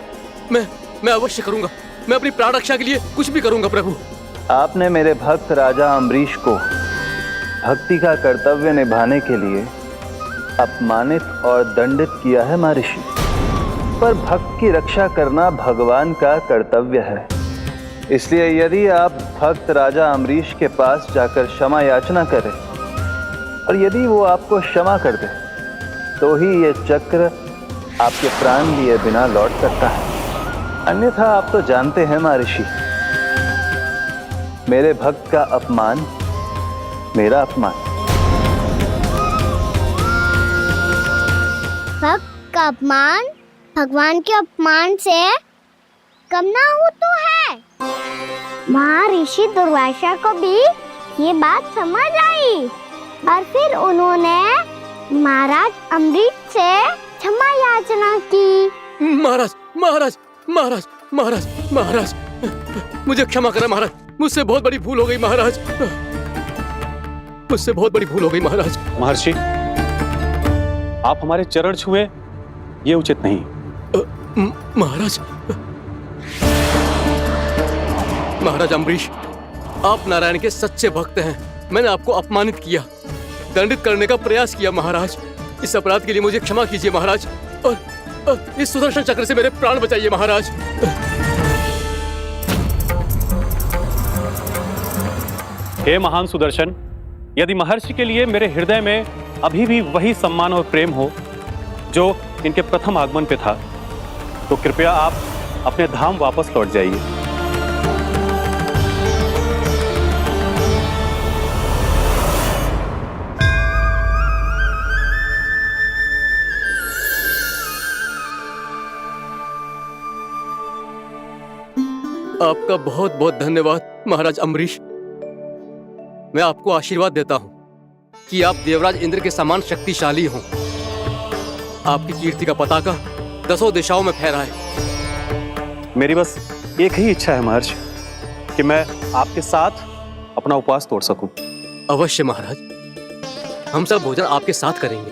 [SPEAKER 15] मैं अवश्य करूंगा, मैं अपनी प्राण रक्षा के लिए कुछ भी करूंगा प्रभु।
[SPEAKER 7] आपने मेरे भक्त राजा अम्बरीश को भक्ति का कर्तव्य निभाने के लिए अपमानित और दंडित किया है महर्षि, पर भक्त की रक्षा करना भगवान का कर्तव्य है। इसलिए यदि आप भक्त राजा अम्बरीश के पास जाकर क्षमा याचना करें और यदि वो आपको क्षमा कर दे तो ही ये चक्र आपके प्राण लिए बिना लौट सकता है। अन्यथा आप तो जानते हैं महर्षि, मेरे भक्त का अपमान मेरा अपमान।
[SPEAKER 5] भक्त का अपमान भगवान के अपमान से कम ना हो तो है। महर्षि दुर्वासा को भी ये बात समझ आई और फिर उन्होंने महाराज अम्बरीश से क्षमा याचना की।
[SPEAKER 15] महाराज महाराज महाराज महाराज महाराज, मुझे क्षमा करें महाराज, मुझसे बहुत बड़ी भूल हो गई महाराज, मुझसे बहुत बड़ी भूल हो गई महाराज।
[SPEAKER 14] महर्षि, आप हमारे चरण छुए ये उचित नहीं।
[SPEAKER 15] महाराज, महाराज अम्बरीश, आप नारायण के सच्चे भक्त हैं। मैंने आपको अपमानित किया, दंडित करने का प्रयास किया महाराज। इस अपराध के लिए मुझे क्षमा कीजिए महाराज, और इस सुदर्शन चक्र से मेरे प्राण बचाइए महाराज।
[SPEAKER 14] हे महान सुदर्शन, यदि महर्षि के लिए मेरे हृदय में अभी भी वही सम्मान और प्रेम हो जो इनके प्रथम आगमन पे था, तो कृपया आप अपने धाम वापस लौट जाइए।
[SPEAKER 15] आपका बहुत बहुत धन्यवाद महाराज अम्बरीश। मैं आपको आशीर्वाद देता हूं कि आप देवराज इंद्र के समान शक्तिशाली हों। आपकी कीर्ति का पताका 10 दिशाओं में फहराए।
[SPEAKER 14] मेरी बस एक ही इच्छा है महर्षि, कि मैं आपके साथ अपना उपवास तोड़ सकूं।
[SPEAKER 15] अवश्य महाराज, हम सब भोजन आपके साथ करेंगे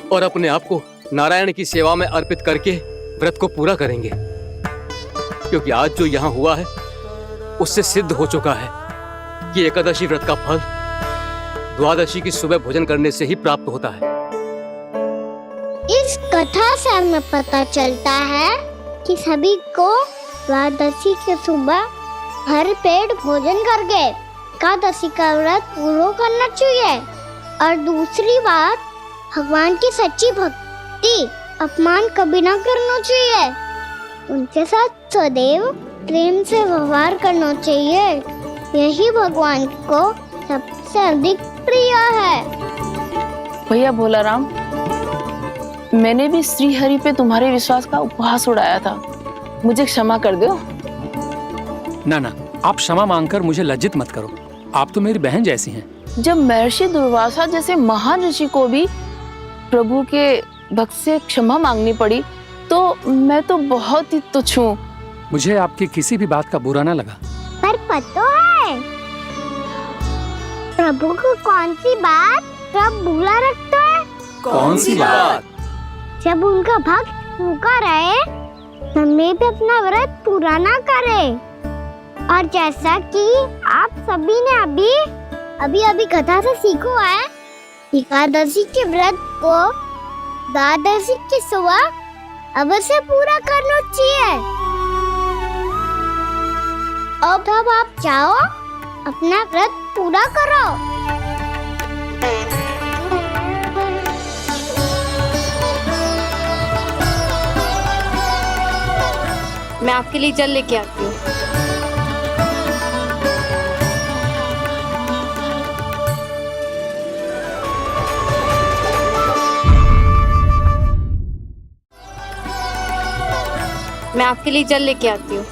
[SPEAKER 15] और अपने आप को नारायण की सेवा में अर्पित करके व्रत को पूरा करेंगे, क्योंकि आज जो यहाँ हुआ है उससे सिद्ध हो चुका है कि एकादशी व्रत का फल द्वादशी की सुबह भोजन करने से ही प्राप्त होता है।
[SPEAKER 5] इस कथा से हमें पता चलता है कि सभी को द्वादशी की सुबह भर पेट भोजन करके एकादशी का व्रत पूरा करना चाहिए। और दूसरी बात, भगवान की सच्ची भक्ति अपमान कभी ना करना चाहिए। उनके साथ सदैव प्रेम से व्यवहार करना चाहिए। यही भगवान को सबसे अधिक प्रिय है।
[SPEAKER 12] भैया भोलाराम, मैंने भी श्री हरि पे तुम्हारे विश्वास का उपहास उड़ाया था, मुझे क्षमा कर दो।
[SPEAKER 2] ना ना, आप क्षमा मांगकर मुझे लज्जित मत करो, आप तो मेरी बहन जैसी हैं।
[SPEAKER 12] जब महर्षि दुर्वासा जैसे महान ऋषि को भी प्रभु के भक्त से क्षमा मांगनी पड़ी, तो मैं तो बहुत ही तुच्छ हूँ।
[SPEAKER 2] मुझे आपकी किसी भी बात का बुरा ना लगा।
[SPEAKER 5] पर पता है प्रभु को कौन सी बात कब बुरा रखता है?
[SPEAKER 15] कौन सी बात?
[SPEAKER 5] जब उनका भक्त भूखा रहे, समय पे अपना व्रत पूरा ना करे। और जैसा कि आप सभी ने अभी कथा से सीखो है, एकादशी के व्रत को द्वादशी की सुबह अवश्य पूरा करना चाहिए। अब आप जाओ, अपना व्रत पूरा करो।
[SPEAKER 3] मैं आपके लिए जल लेके आती हूँ। मैं आपके लिए जल लेके आती हूँ।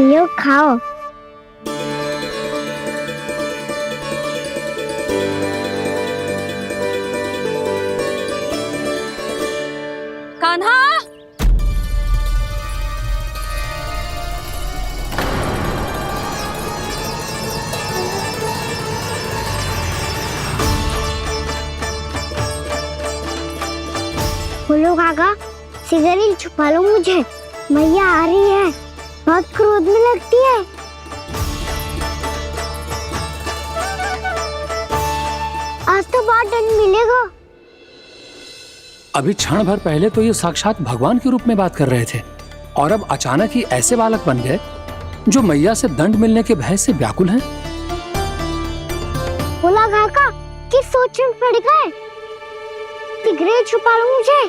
[SPEAKER 5] ये खाओ।
[SPEAKER 3] कान्हा,
[SPEAKER 5] बोलो काका, सिगरेट छुपा लो मुझे, मैया आ रही है, बहुत क्रोध में लगती है। आज तो बहुत दंड मिलेगा।
[SPEAKER 2] अभी क्षण भर पहले तो ये साक्षात भगवान के रूप में बात कर रहे थे, और अब अचानक ही ऐसे बालक बन गए जो मैया से दंड मिलने के भय से व्याकुल हैं।
[SPEAKER 5] भोला काका किस सोच में पड़ गए? सिगरेट छुपा लो मुझे।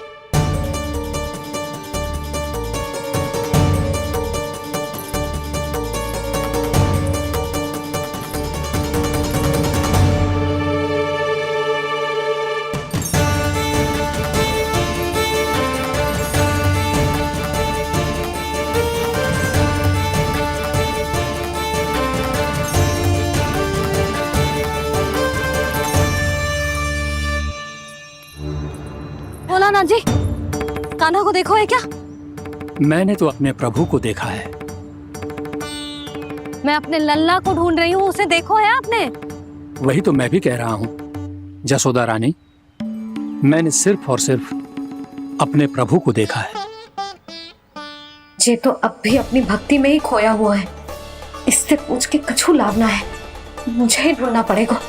[SPEAKER 3] भोलानाथ जी, कान्हा को देखो है क्या?
[SPEAKER 2] मैंने तो अपने प्रभु को देखा है।
[SPEAKER 3] मैं अपने लल्ला को ढूंढ रही हूँ, उसे देखो है आपने?
[SPEAKER 2] वही तो मैं भी कह रहा हूँ जसोदा रानी, मैंने सिर्फ और सिर्फ अपने प्रभु को देखा है।
[SPEAKER 3] ये तो अब भी अपनी भक्ति में ही खोया हुआ है। इससे पूछ के कछु लाभ ना है, मुझे ही ढूंढना पड़ेगा।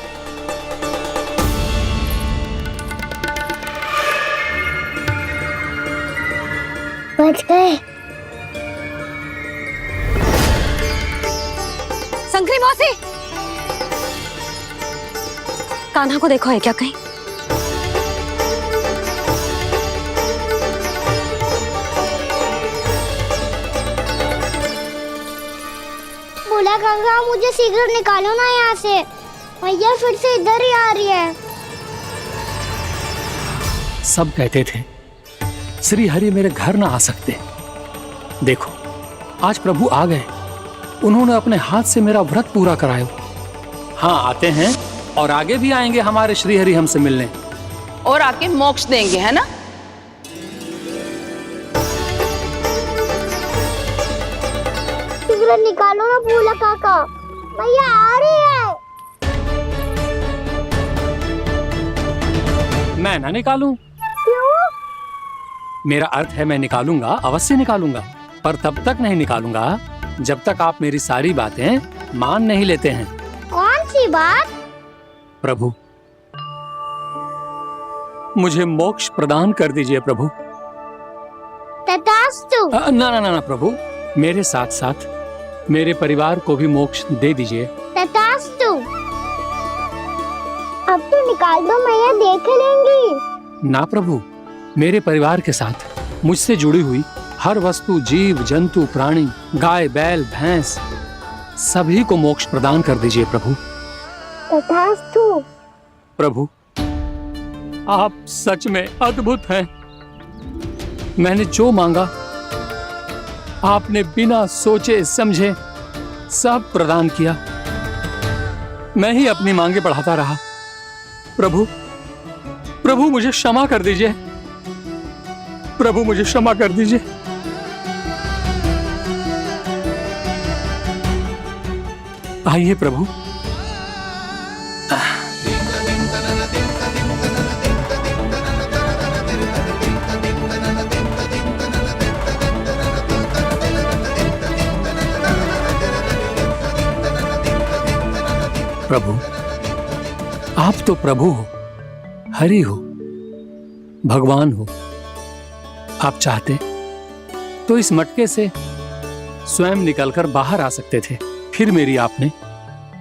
[SPEAKER 5] बच गए।
[SPEAKER 3] संकरी मौसी, कान्हा को देखो है क्या कहीं?
[SPEAKER 5] भोला काका मुझे सिगरेट निकालो ना यहाँ से, मैया फिर से इधर ही आ रही है।
[SPEAKER 2] सब कहते थे श्री हरि मेरे घर ना आ सकते। देखो आज प्रभु आ गए, उन्होंने अपने हाथ से मेरा व्रत पूरा कराया। हाँ आते हैं और आगे भी आएंगे हमारे श्री हरि हमसे मिलने
[SPEAKER 12] और आके मोक्ष देंगे, है ना?
[SPEAKER 5] सिगरेट निकालो ना भोला काका, मैया आ रही है।
[SPEAKER 2] मैं ना निकालूं? मेरा अर्थ है मैं निकालूंगा, अवश्य निकालूंगा, पर तब तक नहीं निकालूंगा जब तक आप मेरी सारी बातें मान नहीं लेते हैं।
[SPEAKER 5] कौन सी बात?
[SPEAKER 2] प्रभु मुझे मोक्ष प्रदान कर दीजिए प्रभु।
[SPEAKER 5] तथास्तु।
[SPEAKER 2] ना ना ना प्रभु, मेरे साथ साथ मेरे परिवार को भी मोक्ष दे दीजिए।
[SPEAKER 5] तथास्तु। अब तो निकाल दो, मैया देख लेंगी।
[SPEAKER 2] ना प्रभु, मेरे परिवार के साथ मुझसे जुड़ी हुई हर वस्तु, जीव जंतु, प्राणी, गाय बैल भैंस, सभी को मोक्ष प्रदान कर दीजिए प्रभु।
[SPEAKER 5] तथास्तु।
[SPEAKER 2] प्रभु आप सच में अद्भुत हैं। मैंने जो मांगा आपने बिना सोचे समझे सब प्रदान किया। मैं ही अपनी मांगे बढ़ाता रहा। प्रभु प्रभु मुझे क्षमा कर दीजिए, प्रभु मुझे क्षमा कर दीजिए। आइए प्रभु। प्रभु आप तो प्रभु हो, हरि हो, भगवान हो। आप चाहते तो इस मटके से स्वयं निकलकर बाहर आ सकते थे, फिर मेरी आपने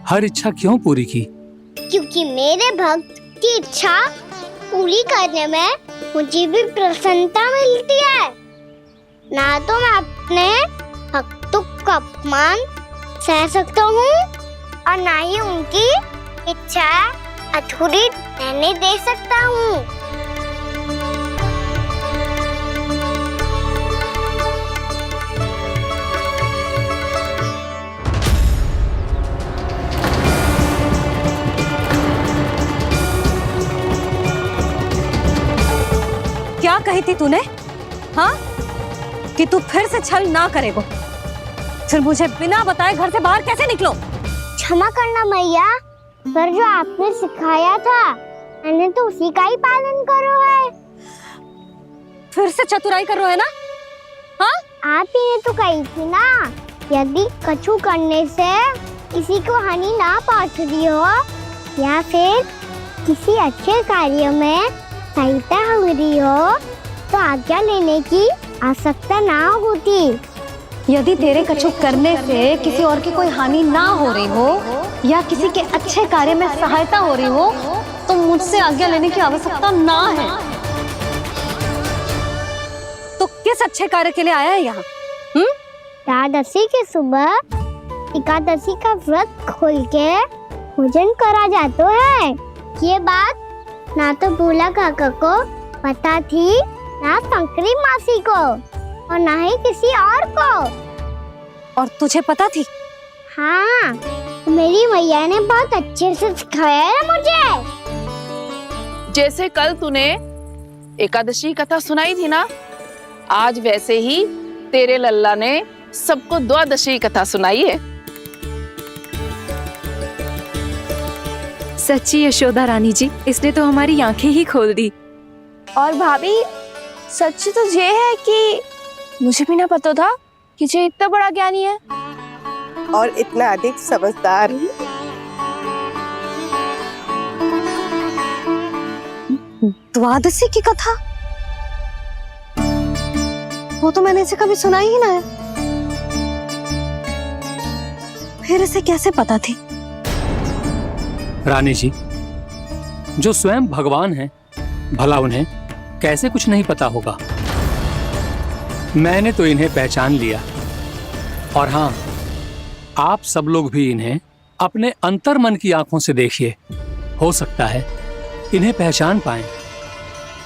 [SPEAKER 2] हर इच्छा क्यों पूरी की?
[SPEAKER 5] क्योंकि मेरे भक्त की इच्छा पूरी करने में मुझे भी प्रसन्नता मिलती है। ना तो मैं अपने भक्तों का अपमान सह सकता हूँ और ना ही उनकी इच्छा अधूरी रहने दे सकता हूँ।
[SPEAKER 3] क्या कही थी तूने? हाँ, कि तू फिर से छल ना करेगा। फिर मुझे बिना बताए घर से बाहर कैसे निकलो?
[SPEAKER 5] क्षमा करना मैया, पर जो आपने सिखाया था मैंने तो उसी का ही पालन करो है।
[SPEAKER 3] फिर से चतुराई कर रहे हो ना? हाँ,
[SPEAKER 5] आप ही ने तो कही थी ना, यदि कछु करने से किसी को हानि ना पहुंच रही हो या फिर किसी अच्छे कार्य में सहायता हो रही हो तो आज्ञा लेने की आवश्यकता ना होती।
[SPEAKER 3] यदि तेरे कछुक करने से किसी और की कोई हानि ना हो रही हो या किसी के अच्छे कार्य में सहायता हो रही हो तो मुझसे आज्ञा लेने की आवश्यकता ना है। तो किस अच्छे कार्य के लिए आया है यहाँ?
[SPEAKER 5] एकादशी की सुबह एकादशी का व्रत खोल के भोजन करा जाता है। ये बात ना तो भोला काका को पता थी, ना शंकरी मासी को, और ना ही किसी और को।
[SPEAKER 3] और तुझे पता थी?
[SPEAKER 5] हाँ, मेरी मैया ने बहुत अच्छे से सिखाया है मुझे।
[SPEAKER 12] जैसे कल तूने एकादशी कथा सुनाई थी ना, आज वैसे ही तेरे लल्ला ने सबको द्वादशी कथा सुनाई है।
[SPEAKER 9] सच्ची यशोदा रानी जी, इसने तो हमारी आंखें ही खोल दी।
[SPEAKER 12] और भाभी, सच तो ये है कि मुझे भी ना पता था कि ये इतना बड़ा ज्ञानी है
[SPEAKER 13] और इतना अधिक समझदार।
[SPEAKER 3] द्वादशी की कथा? वो तो मैंने इसे कभी सुना ही ना है। फिर इसे कैसे पता थी?
[SPEAKER 2] रानी जी, जो स्वयं भगवान हैं, भला उन्हें कैसे कुछ नहीं पता होगा। मैंने तो इन्हें पहचान लिया, और हाँ, आप सब लोग भी इन्हें अपने अंतर मन की आंखों से देखिए, हो सकता है इन्हें पहचान पाएं।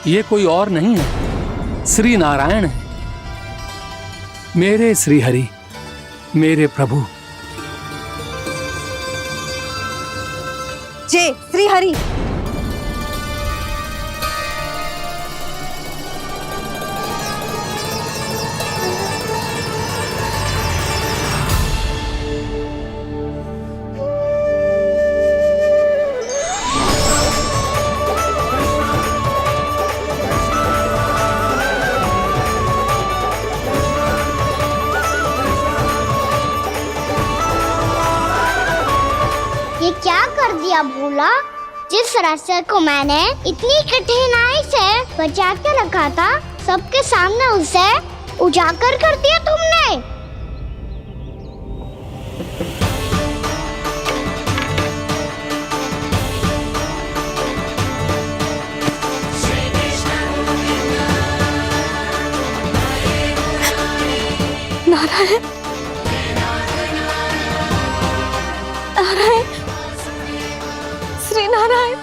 [SPEAKER 2] ये कोई और नहीं है, श्री नारायण है, मेरे श्री हरि, मेरे प्रभु।
[SPEAKER 3] जय श्री हरि।
[SPEAKER 5] ये क्या कर दिया भोला? जिस रास्ते को मैंने इतनी कठिनाई से बचा के रखा था, सबके सामने उसे उजागर कर दिया तुमने।
[SPEAKER 3] नारायण, नारायण, श्री नारायण।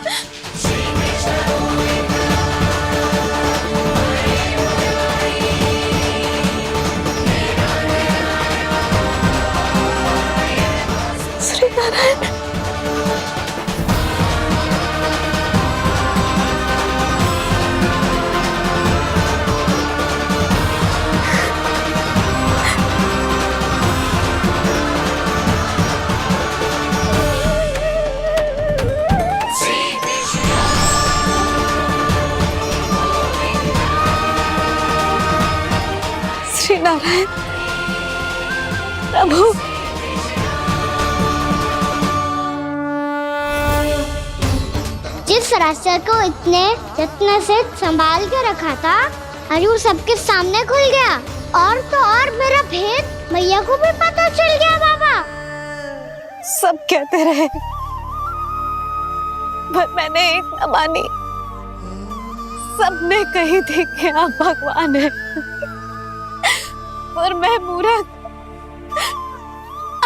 [SPEAKER 3] श्री नारायण। श्री नारायण प्रभु।
[SPEAKER 5] जिस रास्ते को इतने यत्न से संभाल के रखा था, आज वो सबके सामने खुल गया। और तो और मेरा भेद मैया को भी पता चल गया। बाबा
[SPEAKER 3] सब कहते रहे, पर मैंने एक न मानी। सबने कही थी कि आप भगवान हैं, पर मैं मूर्ख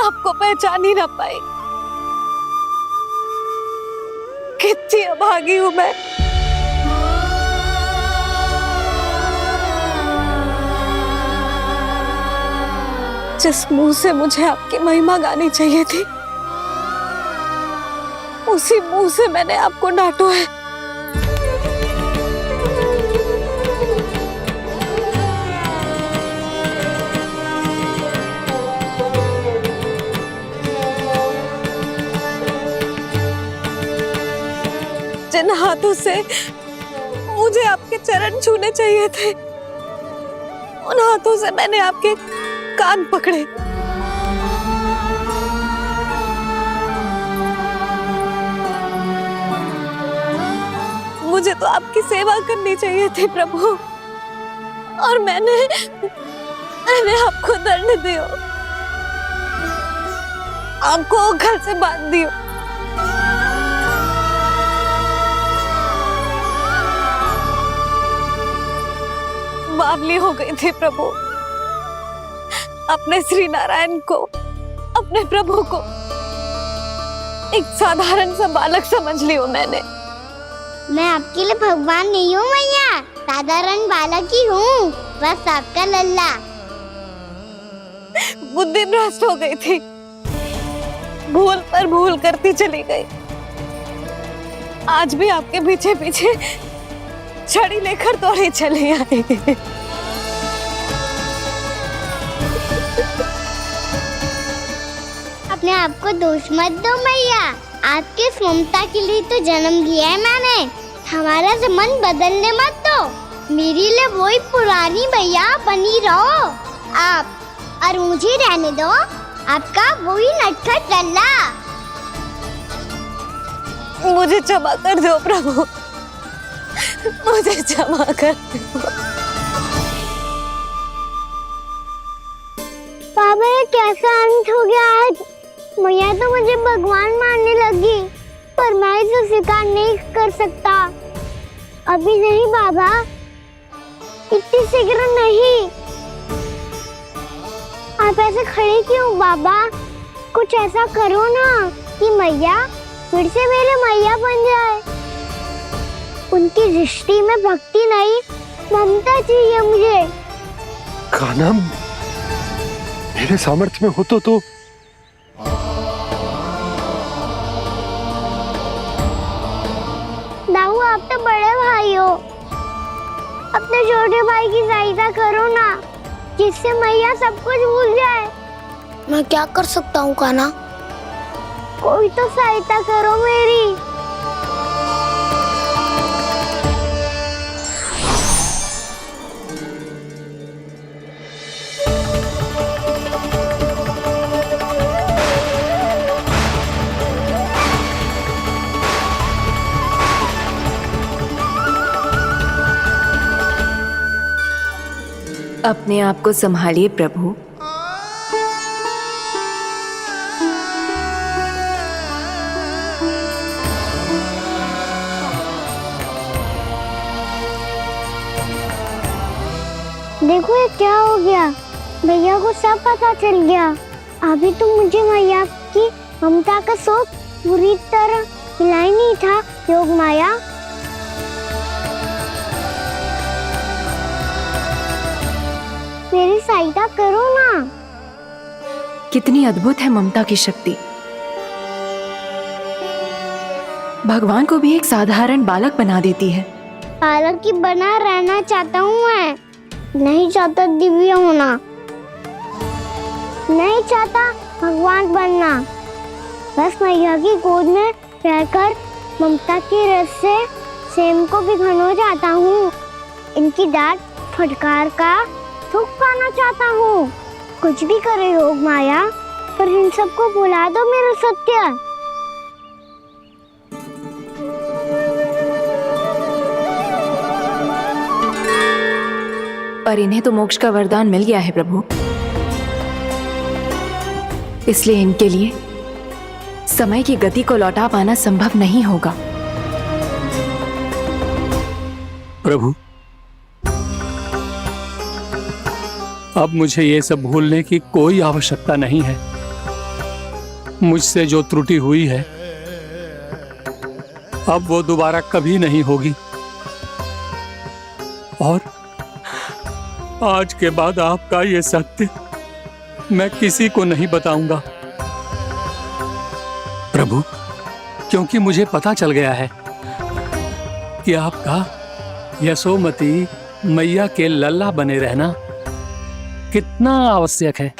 [SPEAKER 3] आपको पहचान ही ना पाई। कितनी अभागी हूं मैं। जिस मुंह से मुझे आपकी महिमा गानी चाहिए थी, उसी मुंह से मैंने आपको डांटा है। जिन हाथों से मुझे आपके चरण छूने चाहिए थे, उन हाथों से मैंने आपके कान पकड़े। मुझे तो आपकी सेवा करनी चाहिए थी प्रभु, और मैंने मैंने आपको दंड दियो, आपको घर से बांध दियो। बावली हो गई थी प्रभु, अपने श्री नारायण को, अपने प्रभु को एक साधारण सा बालक समझ लियो मैंने।
[SPEAKER 5] मैं आपके लिए भगवान नहीं हूँ मैया, साधारण बालक ही हूँ, बस आपका लल्ला।
[SPEAKER 3] बुद्धि भ्रष्ट हो गई थी, भूल पर भूल करती चली गई। आज भी आपके पीछे पीछे छड़ी लेकर दौड़े चले आए।
[SPEAKER 5] अपने आप को दोष मत दो मैया, आपके इस ममता के लिए तो जन्म लिया है मैंने। हमारा मन बदलने मत दो, मेरे लिए वही पुरानी मैया बनी रहो आप, और मुझे रहने दो आपका वही नटखट लल्ला।
[SPEAKER 3] मुझे क्षमा कर दो प्रभु, मुझे क्षमा कर दो।
[SPEAKER 5] बाबा ये कैसा अंत हो गया आज? मैया तो मुझे भगवान मानने लगी, पर मैं इसे स्वीकार नहीं कर सकता। अभी नहीं बाबा, इतनी शीघ्र नहीं। आप ऐसे खड़े क्यों बाबा? कुछ ऐसा करो ना कि मैया फिर से मेरे मैया बन जाए। उनकी दृष्टि में भक्ति नहीं, ममता चाहिए मुझे।
[SPEAKER 10] कान्हा, मेरे सामर्थ्य में हो तो
[SPEAKER 5] दाऊ, आप तो बड़े भाई हो, अपने छोटे भाई की सहायता करो ना, जिससे मैया सब कुछ भूल जाए। मैं क्या कर सकता हूँ कान्हा? कोई तो सहायता करो मेरी।
[SPEAKER 9] अपने आप को संभालिए प्रभु।
[SPEAKER 5] देखो ये क्या हो गया, भैया को सब पता चल गया। अभी तो मुझे मैया की ममता का शौक पूरी तरह मिला ही नहीं था। योग माया, मेरी सहायता करो ना।
[SPEAKER 9] कितनी अद्भुत है ममता की शक्ति। भगवान को भी एक साधारण बालक बना देती है।
[SPEAKER 5] बालक की बना रहना चाहता हूँ मैं, नहीं चाहता दिव्य होना, नहीं चाहता भगवान बनना। बस मैया की गोद में रहकर ममता की रस से सेम को भिगोना चाहता हूँ। इनकी डांट फटकार का सुख पाना चाहता हूँ। कुछ भी करे योग माया, पर इन सबको भुला दो मेरा सत्य।
[SPEAKER 9] पर इन्हें तो मोक्ष का वरदान मिल गया है प्रभु, इसलिए इनके लिए समय की गति को लौटा पाना संभव नहीं होगा।
[SPEAKER 2] प्रभु, अब मुझे ये सब भूलने की कोई आवश्यकता नहीं है। मुझसे जो त्रुटि हुई है अब वो दोबारा कभी नहीं होगी, और आज के बाद आपका ये सत्य मैं किसी को नहीं बताऊंगा प्रभु, क्योंकि मुझे पता चल गया है कि आपका यशोमती मैया के लल्ला बने रहना कितना आवश्यक है।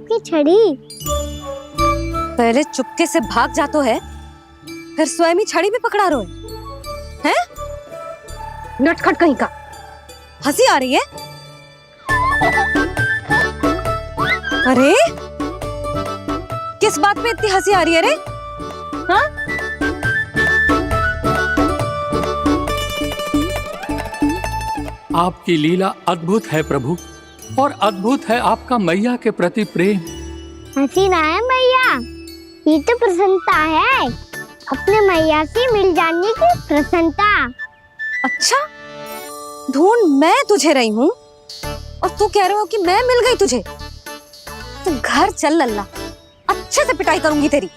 [SPEAKER 5] आपकी छड़ी।
[SPEAKER 3] पहले चुपके से भाग जातो है, फिर स्वयं ही छड़ी भी पकड़ा रो है? नटखट कहीं का। हंसी आ रही है? अरे किस बात पे इतनी हंसी आ रही है रे? हाँ?
[SPEAKER 2] आपकी लीला अद्भुत है प्रभु, और अद्भुत है आपका मैया के प्रति प्रेम।
[SPEAKER 5] हंसी ना है मैया, ये तो प्रसन्नता है, अपने मैया से मिल जाने की प्रसन्नता।
[SPEAKER 3] अच्छा, ढूंढ मैं तुझे रही हूँ और तू कह रहे हो कि मैं मिल गई तुझे? तू घर चल लल्ला, अच्छे से पिटाई करूंगी तेरी।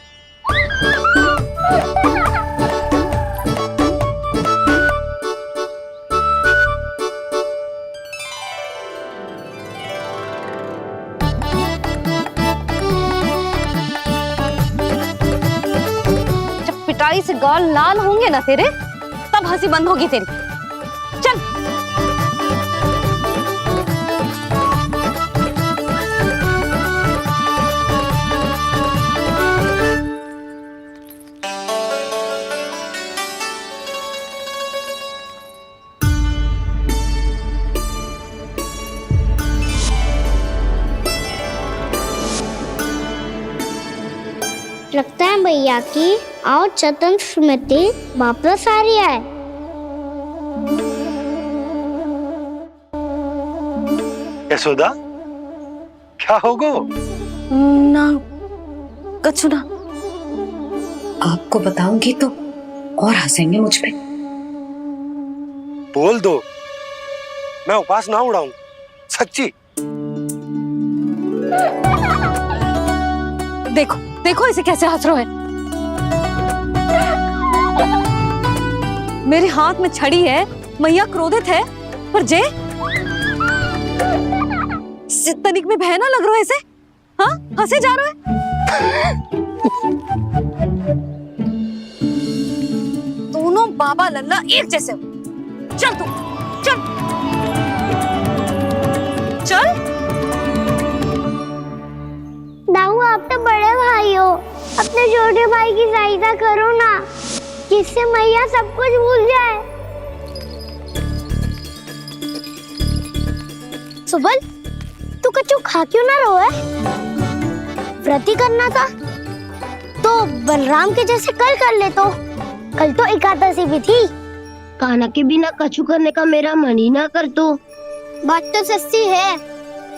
[SPEAKER 3] जब पिटाई से गाल लाल होंगे ना तेरे, तब हंसी बंद होगी तेरी। चल।
[SPEAKER 5] लगता है भैया की और चतन स्मृति वापस आ रही है।
[SPEAKER 10] यशोदा, क्या होगो?
[SPEAKER 3] ना कछु ना। आपको बताऊंगी तो और हंसेंगे मुझ पे।
[SPEAKER 10] बोल दो, मैं उपास ना उड़ाऊं, सच्ची।
[SPEAKER 3] देखो देखो इसे कैसे हंस रहा है। मेरे हाथ में छड़ी है, मैया क्रोधित है, पर जे तनिक में बहना लग रहा है इसे। हाँ, हंसे जा रहा है। दोनों बाबा लल्ला एक जैसे हो। चल तू, चल चल।
[SPEAKER 5] दाऊ, आप तो बड़े भाई हो, अपने छोटे भाई की सहायता करो ना, जिससे मैया सब कुछ भूल जाए। सुबल, तू कछु खा क्यों ना रो है? व्रत ही करना था तो बलराम के जैसे कल कर ले। तो कल तो एकादशी भी थी।
[SPEAKER 17] खाना के बिना कछु करने का मेरा मन ही ना कर। तो
[SPEAKER 5] बात तो सच्ची है,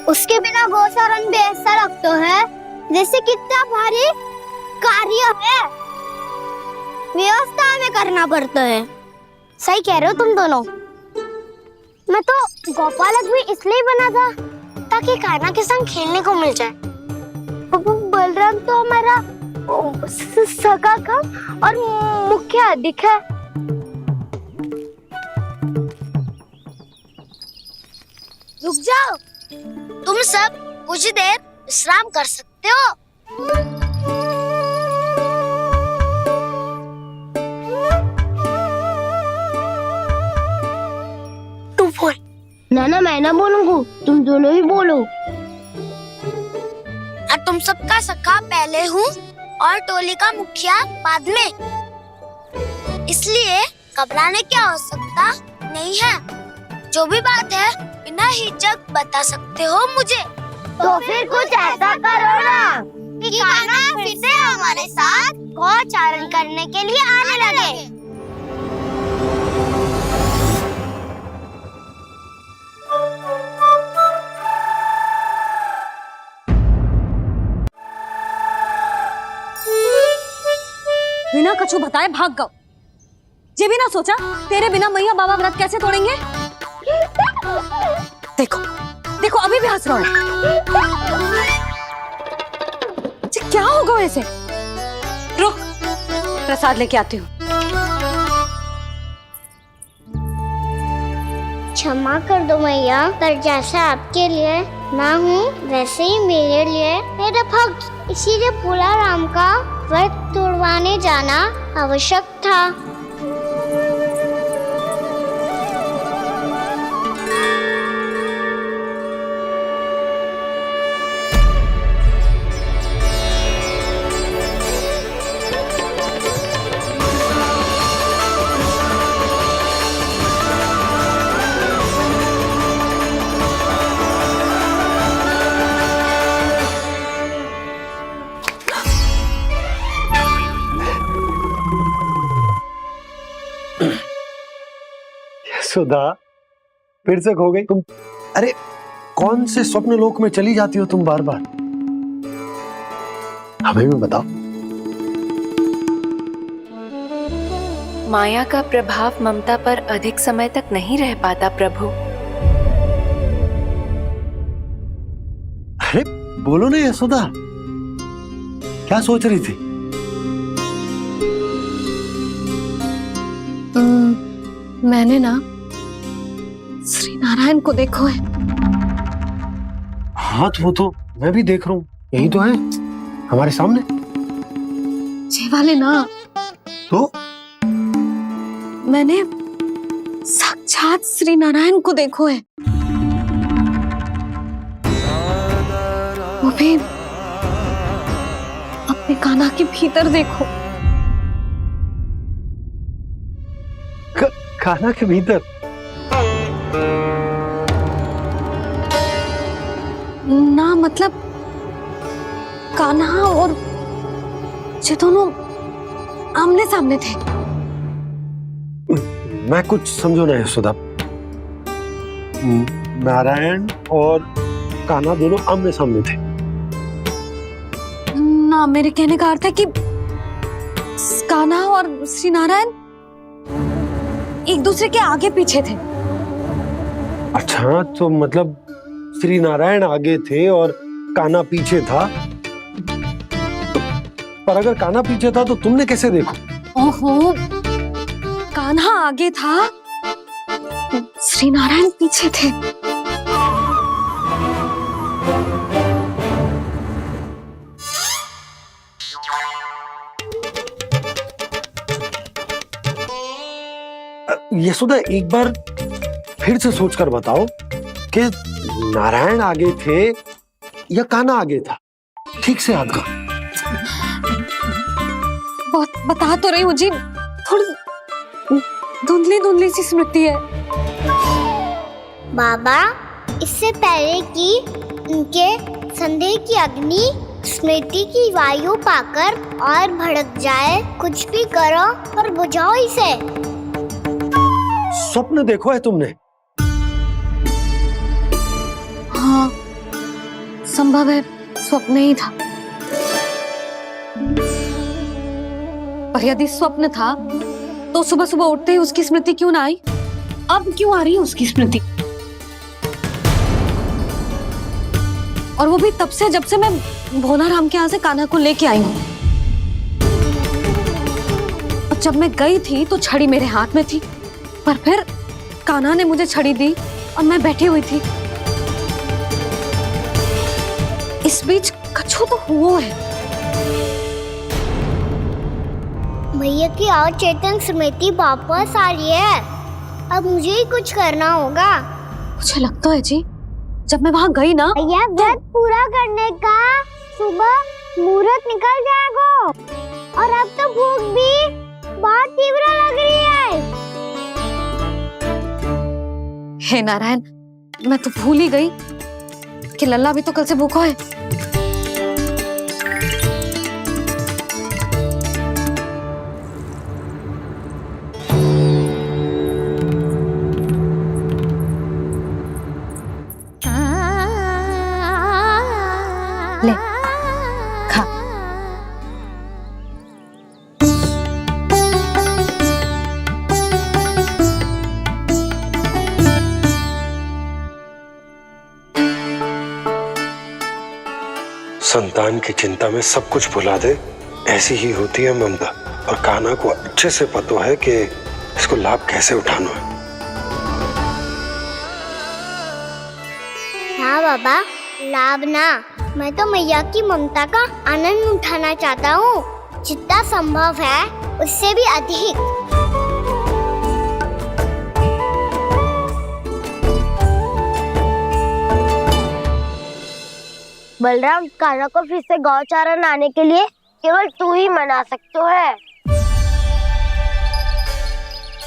[SPEAKER 5] उसके बिना गोसारण भी ऐसा लगता है जैसे कितना भारी कार्य है, व्यवस्था में करना पड़ता है। सही कह रहे हो तुम दोनों। मैं तो गोपालक भी इसलिए बना था ताकि कान्हा के संग खेलने को मिल जाए। बलराम तो हमारा सगा काम और मुख्य अधिक है। रुक जाओ, तुम सब कुछ देर विश्राम कर सकते हो। तू बोल।
[SPEAKER 17] ना मैं ना बोलूंगा, तुम दोनों ही बोलो।
[SPEAKER 5] और तुम सबका सखा पहले हूँ और टोली का मुखिया बाद में, इसलिए घबराने की आवश्यकता नहीं है। जो भी बात है बिना हिचक बता सकते हो मुझे। तो फिर कुछ ऐसा करो ना कि कान्हा फिर से हमारे साथ गौचारण करने के लिए आने लगे।
[SPEAKER 3] बिना कछु बताए भाग गओ। ये भी ना सोचा तेरे बिना मैया बाबा व्रत कैसे तोड़ेंगे। देखो देखो अभी भी हंस रहा है। क्या होगा वैसे? रुक, प्रसाद लेके आती हूँ।
[SPEAKER 5] क्षमा कर दो मैया, पर जैसा आपके लिए ना हूँ वैसे ही मेरे लिए मेरा भक्त, इसीलिए भोला राम का व्रत तोड़वाने जाना आवश्यक था।
[SPEAKER 10] सुधा, फिर से खो गई तुम। अरे कौन से स्वप्न लोक में चली जाती हो तुम बार बार? हमें भी बताओ।
[SPEAKER 9] माया का प्रभाव ममता पर अधिक समय तक नहीं रह पाता प्रभु।
[SPEAKER 10] अरे बोलो ना यशोदा, क्या सोच रही थी?
[SPEAKER 3] मैंने ना श्री नारायण को देखो है।
[SPEAKER 10] हाँ तो वो तो मैं भी देख रहा हूँ, यही तो है हमारे सामने।
[SPEAKER 3] ये वाले ना,
[SPEAKER 10] तो
[SPEAKER 3] मैंने साक्षात श्री नारायण को देखो है, वो भी अपने कान्हा के भीतर देखो।
[SPEAKER 10] कान्हा के भीतर?
[SPEAKER 3] ना मतलब कान्हा और ये दोनों आमने सामने थे।
[SPEAKER 10] मैं कुछ समझो ना यशोदा। नारायण और कान्हा दोनों आमने सामने थे?
[SPEAKER 3] ना, मेरे कहने का अर्थ है कि कान्हा और श्री नारायण एक दूसरे के आगे पीछे थे।
[SPEAKER 10] अच्छा, तो मतलब श्री नारायण आगे थे और कान्हा पीछे था। पर अगर कान्हा पीछे था तो तुमने कैसे देखो?
[SPEAKER 3] ओहो, कान्हा आगे था, श्री नारायण पीछे थे।
[SPEAKER 10] यशोदा, एक बार फिर से सोचकर बताओ कि नारायण आगे थे या कान्हा आगे था? ठीक से याद करो।
[SPEAKER 3] बता तो रही हूँ जी, थोड़ी धुंधली धुंधली सी स्मृति है।
[SPEAKER 5] बाबा, इससे पहले कि उनके संदेह की अग्नि स्मृति की वायु पाकर और भड़क जाए, कुछ भी करो और बुझाओ इसे।
[SPEAKER 10] स्वप्न देखो है तुमने?
[SPEAKER 3] हाँ, संभव है स्वप्न ही था। पर यदि स्वप्न था तो सुबह सुबह उठते ही उसकी स्मृति क्यों ना आई? अब क्यों आ रही है उसकी स्मृति? और वो भी तब से जब से मैं भोलाराम के यहाँ से कान्हा को लेके आई हूँ। जब मैं गई थी तो छड़ी मेरे हाथ में थी, पर फिर कान्हा ने मुझे छड़ी दी और मैं बैठी हुई थी। इस बीच कछु तो हुआ है।
[SPEAKER 5] भैया की अचेतन स्मृति वापस आ रही है। अब मुझे ही कुछ करना होगा।
[SPEAKER 3] मुझे लगता है जी, जब मैं वहाँ गई ना,
[SPEAKER 5] भैया व्रत पूरा करने का सुबह मुहूर्त निकल जाएगा और अब तो भूख भी बहुत तीव्र लग रही है।
[SPEAKER 3] हे नारायण, मैं तो भूल ही गई कि लल्ला भी तो कल से भूखा है। ले, खा।
[SPEAKER 10] संतान की चिंता में सब कुछ भुला दे, ऐसी ही होती है ममता। और कान्हा को अच्छे से पता है कि इसको लाभ कैसे उठाना है।
[SPEAKER 5] हाँ बाबा, लाभ ना, मैं तो मैया की ममता का आनंद उठाना चाहता हूँ, जितना संभव है उससे भी अधिक।
[SPEAKER 17] बलराम, कान्हा को फिर से गौचारा लाने के लिए केवल तू ही मना सकते है।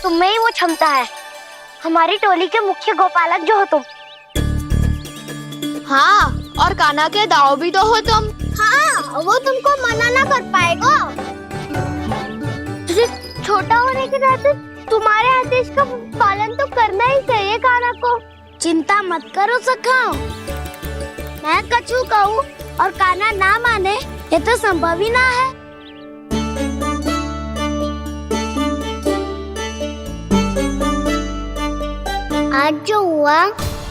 [SPEAKER 17] तुम में ही वो क्षमता है, हमारी टोली के मुख्य गोपालक जो हो तुम।
[SPEAKER 5] हाँ, और कान्हा के दाव भी तो हो तुम। हाँ, वो तुमको मना ना कर पाएगा। तुझे छोटा होने के नाते
[SPEAKER 17] तुम्हारे आदेश का पालन तो करना ही चाहिए कान्हा को। चिंता मत करो सखा, मैं कछु कहूँ और कान्हा ना माने ये तो संभव ही ना है। आज जो हुआ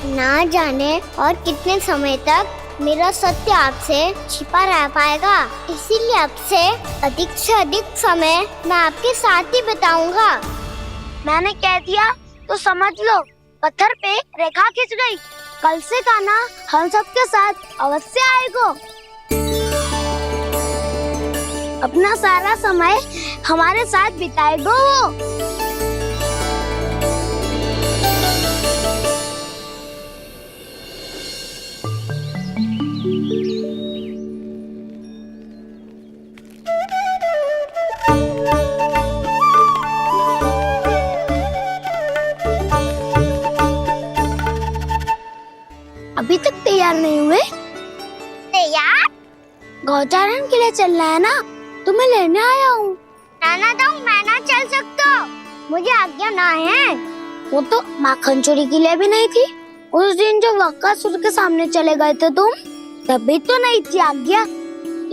[SPEAKER 17] ना जाने और कितने समय तक मेरा सत्य आपसे छिपा रह पाएगा, इसीलिए आपसे अधिक समय मैं आपके साथ ही बिताऊंगा। मैंने कह दिया तो समझ लो, पत्थर पे रेखा खिंच गई। कल से कान्हा हम सबके साथ अवश्य आएगा। अपना सारा समय हमारे साथ बिताएगा वो। अभी तक तैयार नहीं हुए? तैयार? गौचारण के लिए चलना है ना, तुम्हें लेने आया हूँ। नाना दाऊ, मैं ना चल सकता, मुझे आज्ञा ना है। वो तो माखन चोरी के लिए भी नहीं थी। उस दिन जो बकासुर के सामने चले गए थे तुम, तभी तो नहीं थी आज्ञा।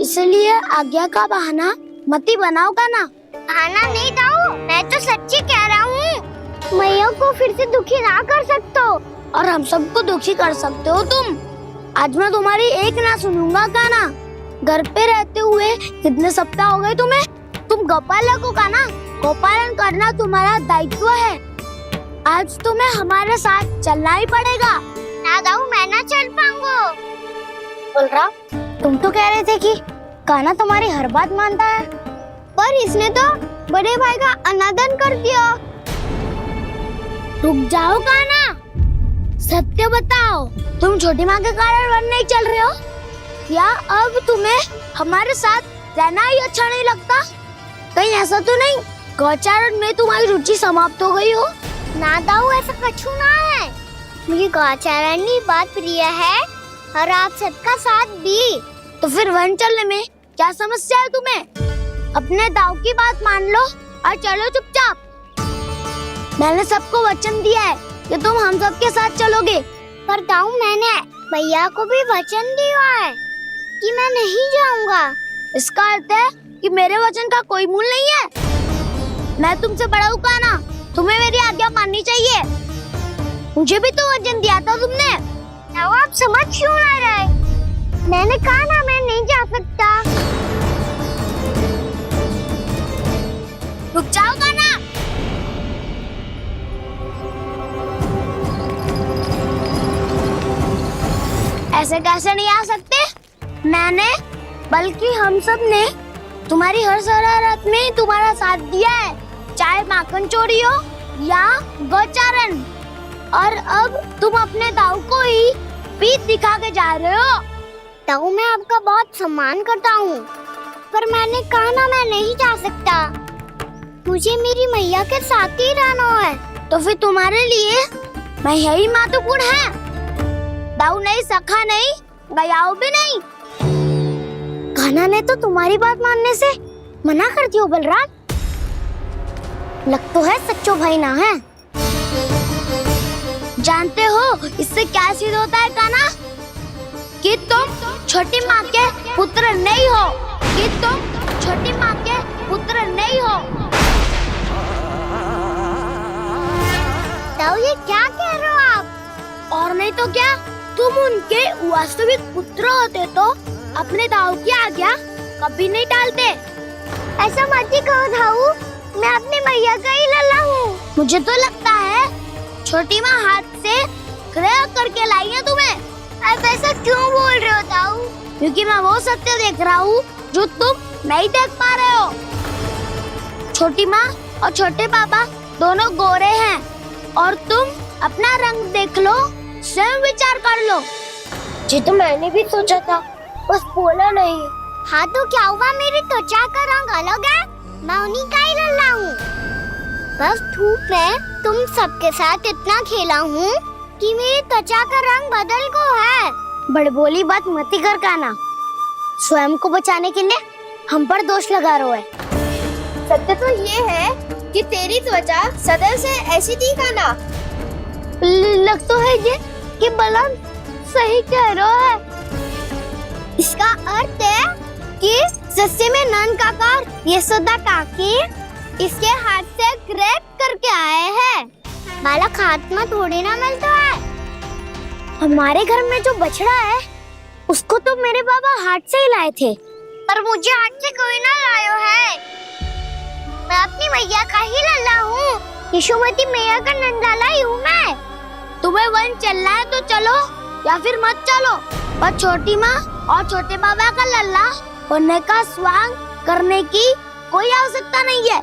[SPEAKER 17] इसलिए आज्ञा का बहाना मत ही बनाओ ना। बहाना नहीं दाऊ, मैं तो सच्ची कह रहा हूँ। मैया को फिर से दुखी ना कर सकते हो और हम सबको दुखी कर सकते हो तुम। आज मैं तुम्हारी एक ना सुनूंगा कान्हा। घर पे रहते हुए कितने सप्ताह हो गए तुम्हें? तुम गोपालक हो कान्हा, गोपालन करना तुम्हारा दायित्व है। आज तुम्हें हमारे साथ चलना ही पड़ेगा। ना दाऊ, मैं ना चल पाऊंगा। बलराम, तुम तो कह रहे थे कि कान्हा तुम्हारी हर बात मानता है, पर इसने तो बड़े भाई का अनादर कर दिया। रुक जाओ कान्हा, सत्य बताओ, तुम छोटी माँ के कारण वन नहीं चल रहे हो या अब तुम्हें हमारे साथ रहना ही अच्छा नहीं लगता? कहीं ऐसा तो नहीं गौचारण में तुम्हारी रुचि समाप्त हो गई हो? ना दाऊ, ऐसा कछु ना है। मुझे गौचारण की बात प्रिय है और आप सबका साथ भी। तो फिर वन चलने में क्या समस्या है तुम्हें? अपने दाऊ की बात मान लो और चलो चुपचाप। मैंने सबको वचन दिया है कि तुम हम सबके साथ चलोगे। पर दाऊ, मैंने भैया को भी वचन दिया है कि मैं नहीं जाऊंगा। इसका अर्थ है कि मेरे वचन का कोई मूल नहीं है। मैं तुमसे बड़ा हूँ कान्हा, तुम्हें मेरी आज्ञा माननी चाहिए। मुझे भी तो वचन दिया था तुमने। दाऊ, आप समझ क्यों ना रहे? मैंने कहा ना, मैं नहीं जा सकता। रुक जाओ कान्हा। ऐसे कैसे नहीं आ सकते? मैंने बल्कि हम सब ने तुम्हारी हर शरारत में तुम्हारा साथ दिया है, चाहे माखन चोरी हो या गौचारण। और अब तुम अपने दाऊ को ही पीठ दिखा के जा रहे हो। दाऊ, मैं आपका बहुत सम्मान करता हूँ, पर मैंने कहा ना, मैं नहीं जा सकता। मुझे मेरी मैया के साथ ही रहना है। तो फिर तुम्हारे लिए मैं यही महत्वपूर्ण है। दाऊ नहीं, सखा नहीं, गयाऊ भी नहीं। कान्हा ने तो तुम्हारी बात मानने से मना कर दिया। बलराम, लग तो है सच्चो भाई ना है। जानते हो इससे क्या सिद्ध होता है कान्हा? कि तुम छोटी माँ के पुत्र नहीं हो, कि तुम छोटी माँ के पुत्र नहीं हो। दाऊ, ये क्या कह रहे हो आप? और नहीं तो क्या, तुम उनके वास्तविक पुत्र होते तो अपने दाऊ की आज्ञा कभी नहीं टालते। ऐसा मत ही कहो दाऊ, मैं अपनी मैया का ही लल्ला हूँ। मुझे तो लगता है छोटी माँ हाथ से ग्रह करके लाई है तुम्हें। आप ऐसा क्यों बोल रहे हो दाऊ? क्योंकि मैं वो सत्य देख रहा हूँ जो तुम नहीं देख पा रहे हो। छोटी माँ और छोटे पापा दोनों गोरे हैं और तुम अपना रंग देख लो, स्वयं विचार कर लो। जी तो मैंने भी सोचा था, बस बोला नहीं। हाँ तो क्या हुआ, मेरी त्वचा का रंग अलग है, मैं उन्हीं का ही लल्ला हूँ। बस धूप में तुम सबके साथ इतना खेला हूँ कि मेरी त्वचा का रंग बदल को है। बड़बोली बात मत ही कर कान्हा, स्वयं को बचाने के लिए हम पर दोष लगा रहे हो। सत्य तो ये है कि तेरी त्वचा सदैव से ऐसी थी खाना। लग तो है ये कि बलराम सही कह रहा है। इसका अर्थ है कि सस्ते में नन काका यशोदा काकी इसके हाथ से ग्रेट करके आए हैं। बालक हाथ में थोड़ी ना मिलता है। हमारे घर में जो बछड़ा है उसको तो मेरे बाबा हाथ से ही लाए थे, पर मुझे हाथ से कोई ना लायो है। मैं अपनी मैया का ही लल्ला हूँ, यशोमती मैया का नंदलाला ही हूँ मैं। तुम्हें वन चलना है तो चलो या फिर मत चलो, पर छोटी माँ और छोटे बाबा का लल्ला होने का स्वांग करने की कोई आवश्यकता नहीं है।